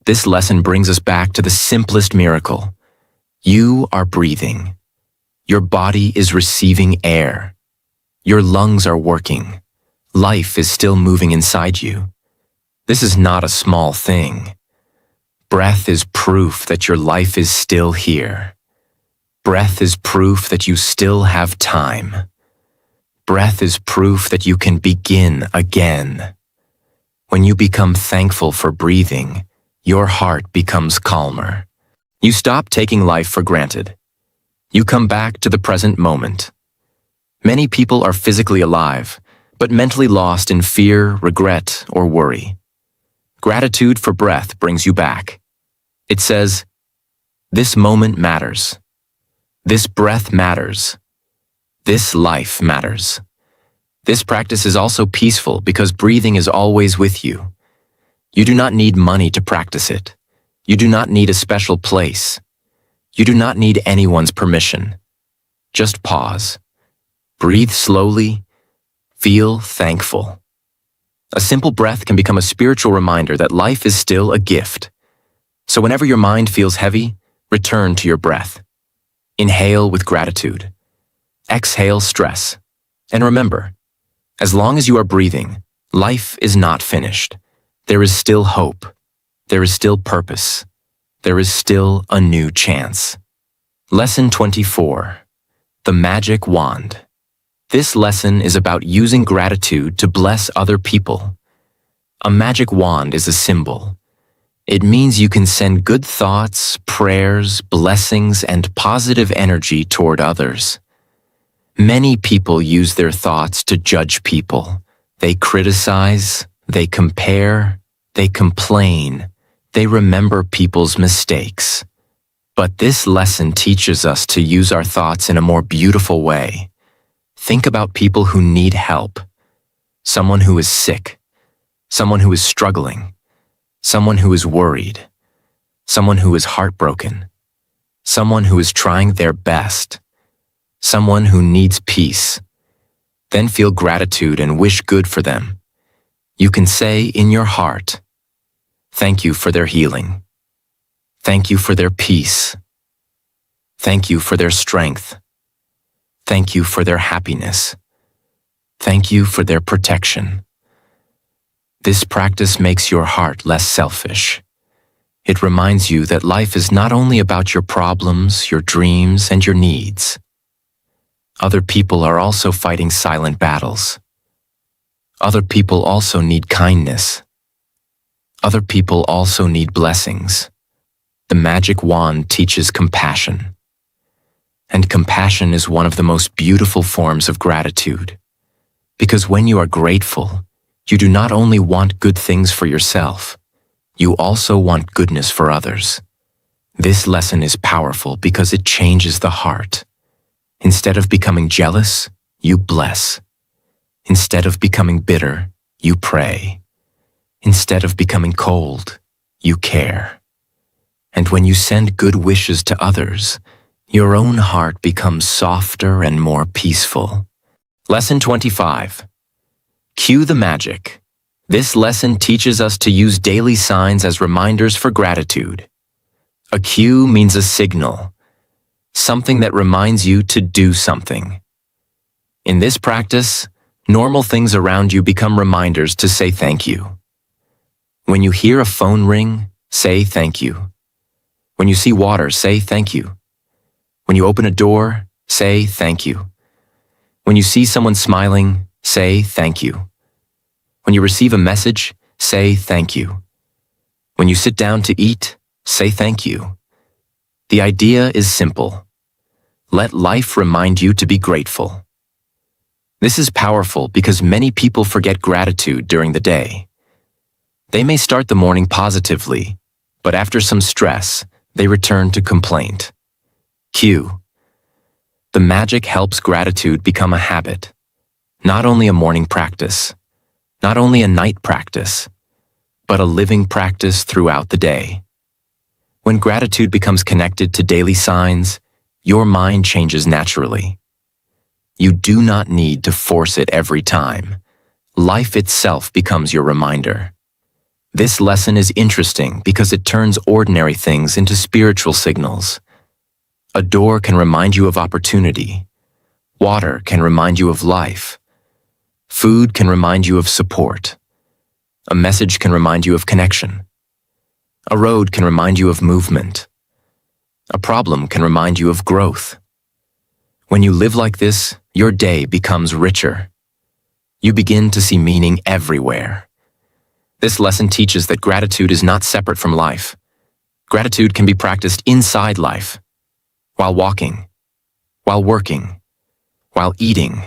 This lesson brings us back to the simplest miracle. You are breathing. Your body is receiving air. Your lungs are working. Life is still moving inside you. This is not a small thing. Breath is proof that your life is still here. Breath is proof that you still have time. Breath is proof that you can begin again. When you become thankful for breathing, your heart becomes calmer. You stop taking life for granted. You come back to the present moment. Many people are physically alive, but mentally lost in fear, regret, or worry. Gratitude for breath brings you back. It says, this moment matters. This breath matters. This life matters. This practice is also peaceful because breathing is always with you. You do not need money to practice it. You do not need a special place. You do not need anyone's permission. Just pause. Breathe slowly. Feel thankful. A simple breath can become a spiritual reminder that life is still a gift. So whenever your mind feels heavy, return to your breath. Inhale with gratitude. Exhale stress. And remember, as long as you are breathing, life is not finished. There is still hope. There is still purpose. There is still a new chance. Lesson 24. The Magic Wand. This lesson is about using gratitude to bless other people. A magic wand is a symbol. It means you can send good thoughts, prayers, blessings, and positive energy toward others. Many people use their thoughts to judge people. They criticize, they compare, they complain, they remember people's mistakes. But this lesson teaches us to use our thoughts in a more beautiful way. Think about people who need help. Someone who is sick. Someone who is struggling. Someone who is worried. Someone who is heartbroken. Someone who is trying their best. Someone who needs peace. Then feel gratitude and wish good for them. You can say in your heart, thank you for their healing. Thank you for their peace. Thank you for their strength. Thank you for their happiness. Thank you for their protection. This practice makes your heart less selfish. It reminds you that life is not only about your problems, your dreams, and your needs. Other people are also fighting silent battles. Other people also need kindness. Other people also need blessings. The magic wand teaches compassion. And compassion is one of the most beautiful forms of gratitude. Because when you are grateful, you do not only want good things for yourself, you also want goodness for others. This lesson is powerful because it changes the heart. Instead of becoming jealous, you bless. Instead of becoming bitter, you pray. Instead of becoming cold, you care. And when you send good wishes to others, your own heart becomes softer and more peaceful. Lesson 25. Cue the magic. This lesson teaches us to use daily signs as reminders for gratitude. A cue means a signal, something that reminds you to do something. In this practice, normal things around you become reminders to say thank you. When you hear a phone ring, say thank you. When you see water, say thank you. When you open a door, say thank you. When you see someone smiling, say thank you. When you receive a message, say thank you. When you sit down to eat, say thank you. The idea is simple. Let life remind you to be grateful. This is powerful because many people forget gratitude during the day. They may start the morning positively, but after some stress, they return to complaint. Cue. The magic helps gratitude become a habit, not only a morning practice, not only a night practice, but a living practice throughout the day. When gratitude becomes connected to daily signs, your mind changes naturally. You do not need to force it every time. Life itself becomes your reminder. This lesson is interesting because it turns ordinary things into spiritual signals. A door can remind you of opportunity. Water can remind you of life. Food can remind you of support. A message can remind you of connection. A road can remind you of movement. A problem can remind you of growth. When you live like this, your day becomes richer. You begin to see meaning everywhere. This lesson teaches that gratitude is not separate from life. Gratitude can be practiced inside life, while walking, while working, while eating,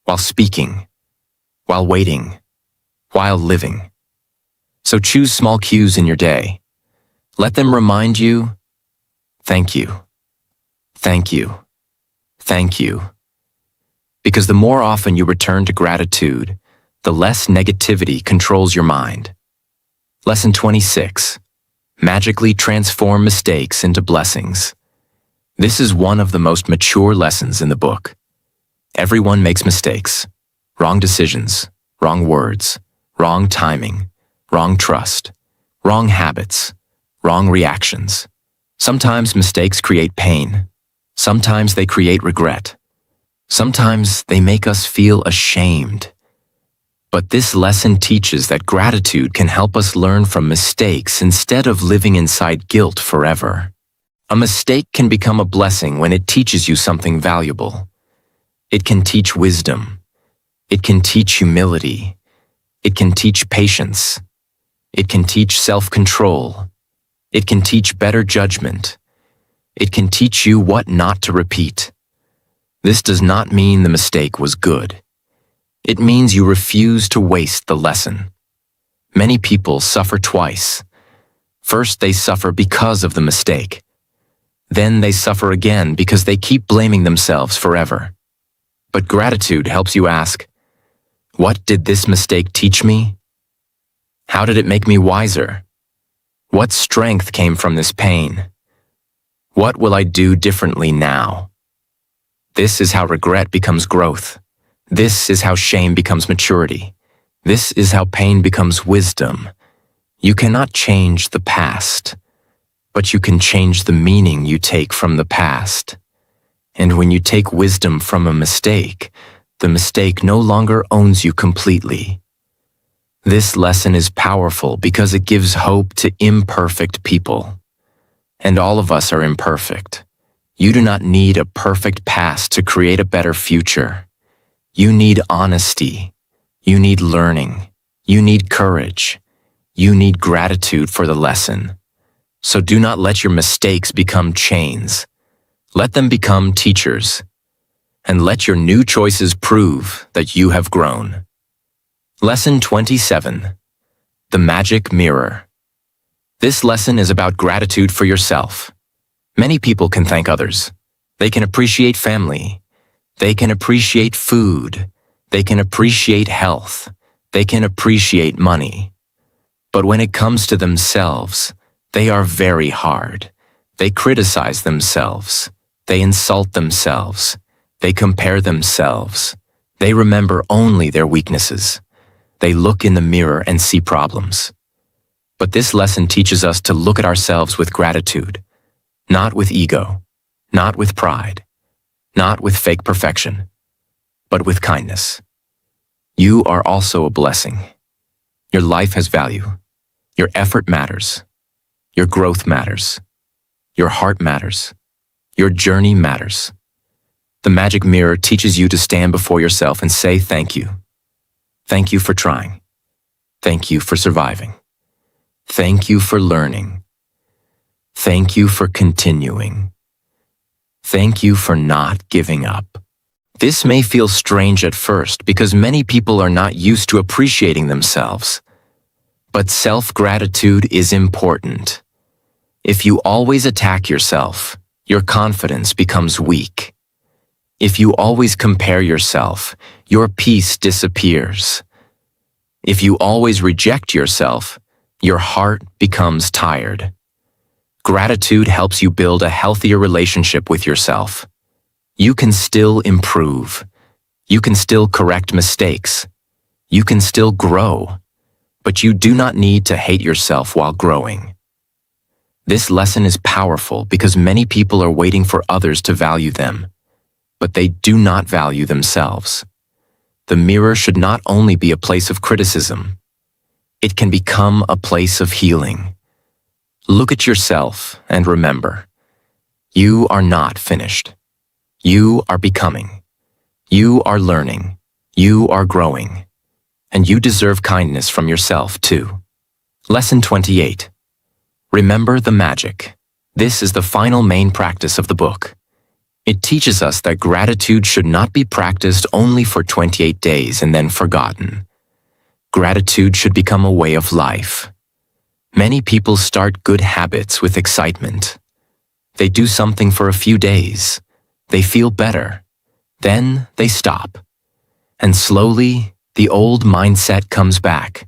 while speaking, while waiting, while living. So choose small cues in your day. Let them remind you, thank you, thank you, thank you. Because the more often you return to gratitude, the less negativity controls your mind. Lesson 26. Magically transform mistakes into blessings. This is one of the most mature lessons in the book. Everyone makes mistakes, wrong decisions, wrong words, wrong timing, wrong trust, wrong habits, wrong reactions. Sometimes mistakes create pain. Sometimes they create regret. Sometimes they make us feel ashamed. But this lesson teaches that gratitude can help us learn from mistakes instead of living inside guilt forever. A mistake can become a blessing when it teaches you something valuable. It can teach wisdom. It can teach humility. It can teach patience. It can teach self-control. It can teach better judgment. It can teach you what not to repeat. This does not mean the mistake was good. It means you refuse to waste the lesson. Many people suffer twice. First, they suffer because of the mistake. Then they suffer again because they keep blaming themselves forever. But gratitude helps you ask, what did this mistake teach me? How did it make me wiser? What strength came from this pain? What will I do differently now? This is how regret becomes growth. This is how shame becomes maturity. This is how pain becomes wisdom. You cannot change the past, but you can change the meaning you take from the past. And when you take wisdom from a mistake, the mistake no longer owns you completely. This lesson is powerful because it gives hope to imperfect people. And all of us are imperfect. You do not need a perfect past to create a better future. You need honesty. You need learning. You need courage. You need gratitude for the lesson. So do not let your mistakes become chains. Let them become teachers. And let your new choices prove that you have grown. Lesson 27. The Magic Mirror. This lesson is about gratitude for yourself. Many people can thank others. They can appreciate family. They can appreciate food. They can appreciate health. They can appreciate money. But when it comes to themselves, they are very hard. They criticize themselves. They insult themselves. They compare themselves. They remember only their weaknesses. They look in the mirror and see problems. But this lesson teaches us to look at ourselves with gratitude, not with ego, not with pride, not with fake perfection, but with kindness. You are also a blessing. Your life has value. Your effort matters. Your growth matters. Your heart matters. Your journey matters. The magic mirror teaches you to stand before yourself and say thank you. Thank you for trying. Thank you for surviving. Thank you for learning. Thank you for continuing. Thank you for not giving up. This may feel strange at first because many people are not used to appreciating themselves. But self-gratitude is important. If you always attack yourself, your confidence becomes weak. If you always compare yourself, your peace disappears. If you always reject yourself, your heart becomes tired. Gratitude helps you build a healthier relationship with yourself. You can still improve. You can still correct mistakes. You can still grow. But you do not need to hate yourself while growing. This lesson is powerful because many people are waiting for others to value them, but they do not value themselves. The mirror should not only be a place of criticism. It can become a place of healing. Look at yourself and remember, you are not finished. You are becoming. You are learning. You are growing. And you deserve kindness from yourself too. Lesson 28. Remember the magic. This is the final main practice of the book. It teaches us that gratitude should not be practiced only for 28 days and then forgotten. Gratitude should become a way of life. Many people start good habits with excitement. They do something for a few days. They feel better. Then they stop. And slowly, the old mindset comes back.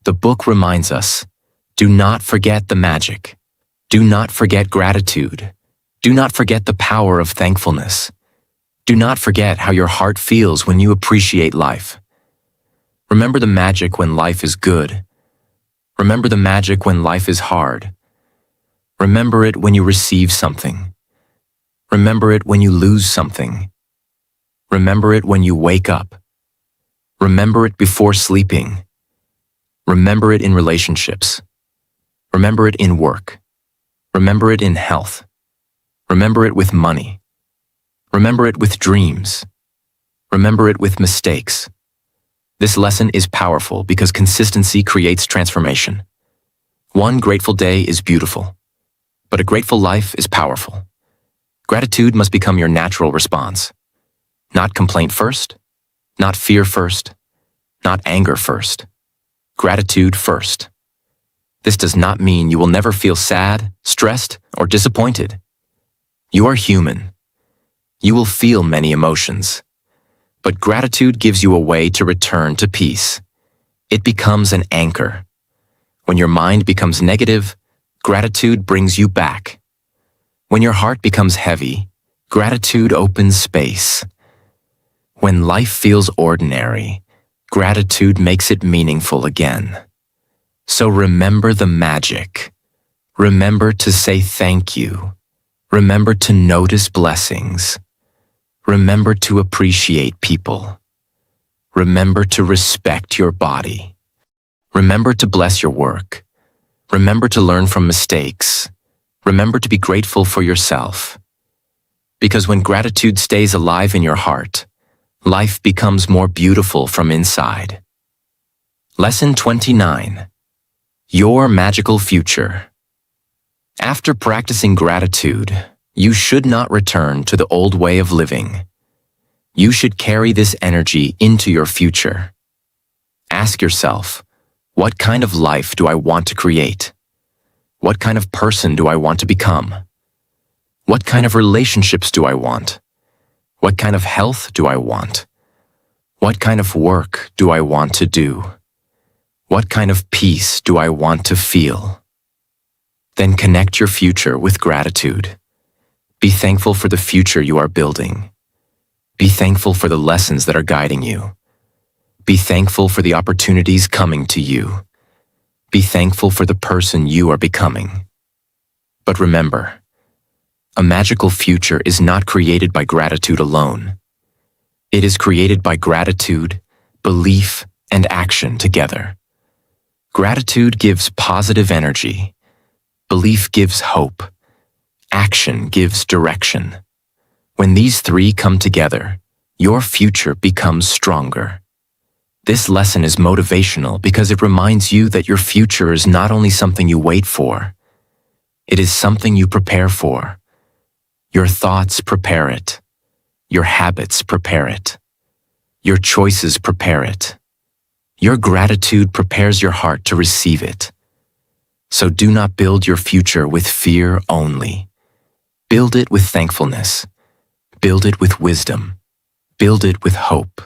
The book reminds us, do not forget the magic. Do not forget gratitude. Do not forget the power of thankfulness. Do not forget how your heart feels when you appreciate life. Remember the magic when life is good. Remember the magic when life is hard. Remember it when you receive something. Remember it when you lose something. Remember it when you wake up. Remember it before sleeping. Remember it in relationships. Remember it in work. Remember it in health. Remember it with money. Remember it with dreams. Remember it with mistakes. This lesson is powerful because consistency creates transformation. One grateful day is beautiful, but a grateful life is powerful. Gratitude must become your natural response. Not complaint first, not fear first, not anger first. Gratitude first. This does not mean you will never feel sad, stressed, or disappointed. You are human. You will feel many emotions. But gratitude gives you a way to return to peace. It becomes an anchor. When your mind becomes negative, gratitude brings you back. When your heart becomes heavy, gratitude opens space. When life feels ordinary, gratitude makes it meaningful again. So remember the magic. Remember to say thank you. Remember to notice blessings. Remember to appreciate people. Remember to respect your body. Remember to bless your work. Remember to learn from mistakes. Remember to be grateful for yourself. Because when gratitude stays alive in your heart, life becomes more beautiful from inside. Lesson 29. Your magical future. After practicing gratitude, you should not return to the old way of living. You should carry this energy into your future. Ask yourself, what kind of life do I want to create? What kind of person do I want to become? What kind of relationships do I want? What kind of health do I want? What kind of work do I want to do? What kind of peace do I want to feel? Then connect your future with gratitude. Be thankful for the future you are building. Be thankful for the lessons that are guiding you. Be thankful for the opportunities coming to you. Be thankful for the person you are becoming. But remember, a magical future is not created by gratitude alone. It is created by gratitude, belief, and action together. Gratitude gives positive energy. Belief gives hope. Action gives direction. When these three come together, your future becomes stronger. This lesson is motivational because it reminds you that your future is not only something you wait for, it is something you prepare for. Your thoughts prepare it. Your habits prepare it. Your choices prepare it. Your gratitude prepares your heart to receive it. So do not build your future with fear only. Build it with thankfulness. Build it with wisdom. Build it with hope.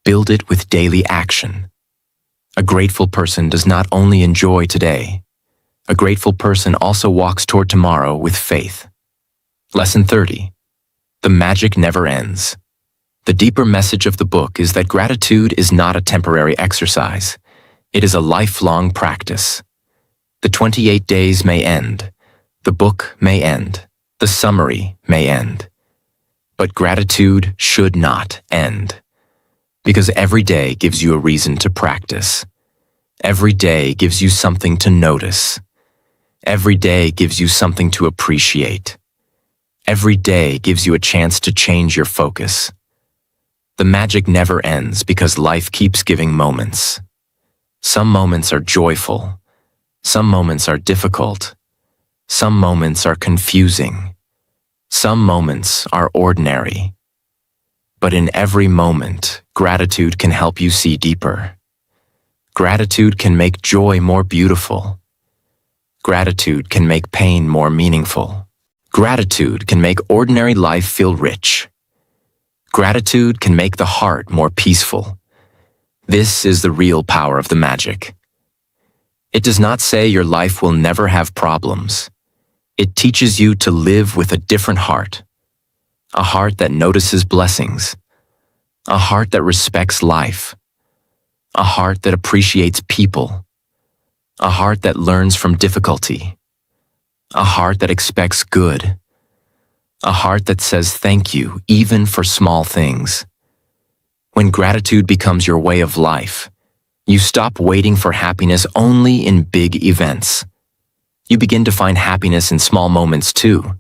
Build it with daily action. A grateful person does not only enjoy today. A grateful person also walks toward tomorrow with faith. Lesson 30. The magic never ends. The deeper message of the book is that gratitude is not a temporary exercise. It is a lifelong practice. The 28 days may end. The book may end. The summary may end. But gratitude should not end. Because every day gives you a reason to practice. Every day gives you something to notice. Every day gives you something to appreciate. Every day gives you a chance to change your focus. The magic never ends because life keeps giving moments. Some moments are joyful. Some moments are difficult. Some moments are confusing. Some moments are ordinary. But in every moment, gratitude can help you see deeper. Gratitude can make joy more beautiful. Gratitude can make pain more meaningful. Gratitude can make ordinary life feel rich. Gratitude can make the heart more peaceful. This is the real power of the magic. It does not say your life will never have problems. It teaches you to live with a different heart. A heart that notices blessings. A heart that respects life. A heart that appreciates people. A heart that learns from difficulty. A heart that expects good. A heart that says thank you even for small things. When gratitude becomes your way of life, you stop waiting for happiness only in big events. You begin to find happiness in small moments too.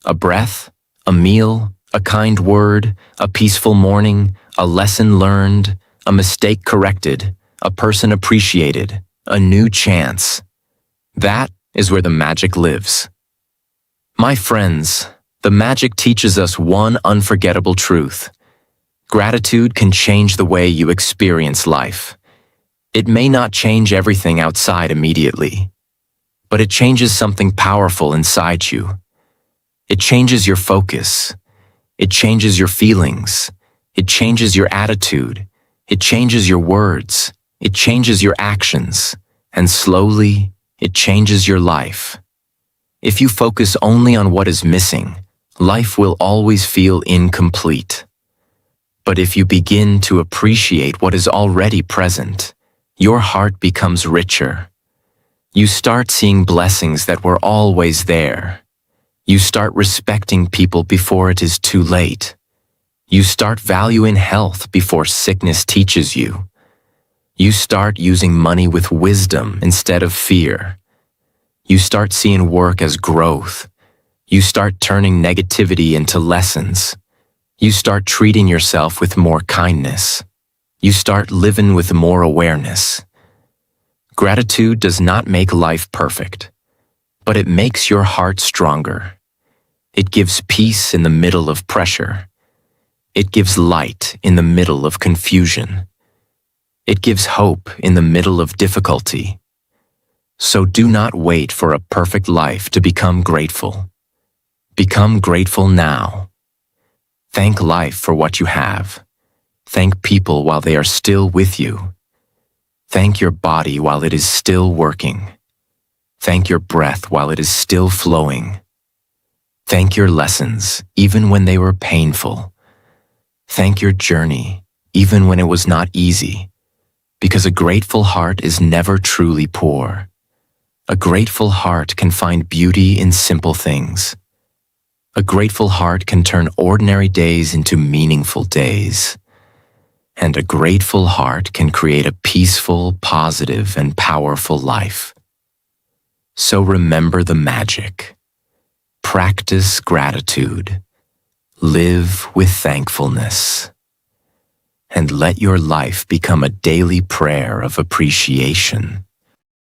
A breath, a meal, a kind word, a peaceful morning, a lesson learned, a mistake corrected, a person appreciated, a new chance. That is where the magic lives. My friends, the magic teaches us one unforgettable truth. Gratitude can change the way you experience life. It may not change everything outside immediately, but it changes something powerful inside you. It changes your focus. It changes your feelings. It changes your attitude. It changes your words. It changes your actions. And slowly, it changes your life. If you focus only on what is missing, life will always feel incomplete. But if you begin to appreciate what is already present, your heart becomes richer. You start seeing blessings that were always there. You start respecting people before it is too late. You start valuing health before sickness teaches you. You start using money with wisdom instead of fear. You start seeing work as growth. You start turning negativity into lessons. You start treating yourself with more kindness. You start living with more awareness. Gratitude does not make life perfect, but it makes your heart stronger. It gives peace in the middle of pressure. It gives light in the middle of confusion. It gives hope in the middle of difficulty. So do not wait for a perfect life to become grateful. Become grateful now. Thank life for what you have. Thank people while they are still with you. Thank your body while it is still working. Thank your breath while it is still flowing. Thank your lessons, even when they were painful. Thank your journey, even when it was not easy, because a grateful heart is never truly poor. A grateful heart can find beauty in simple things. A grateful heart can turn ordinary days into meaningful days. And a grateful heart can create a peaceful, positive, and powerful life. So remember the magic. Practice gratitude. Live with thankfulness. And let your life become a daily prayer of appreciation.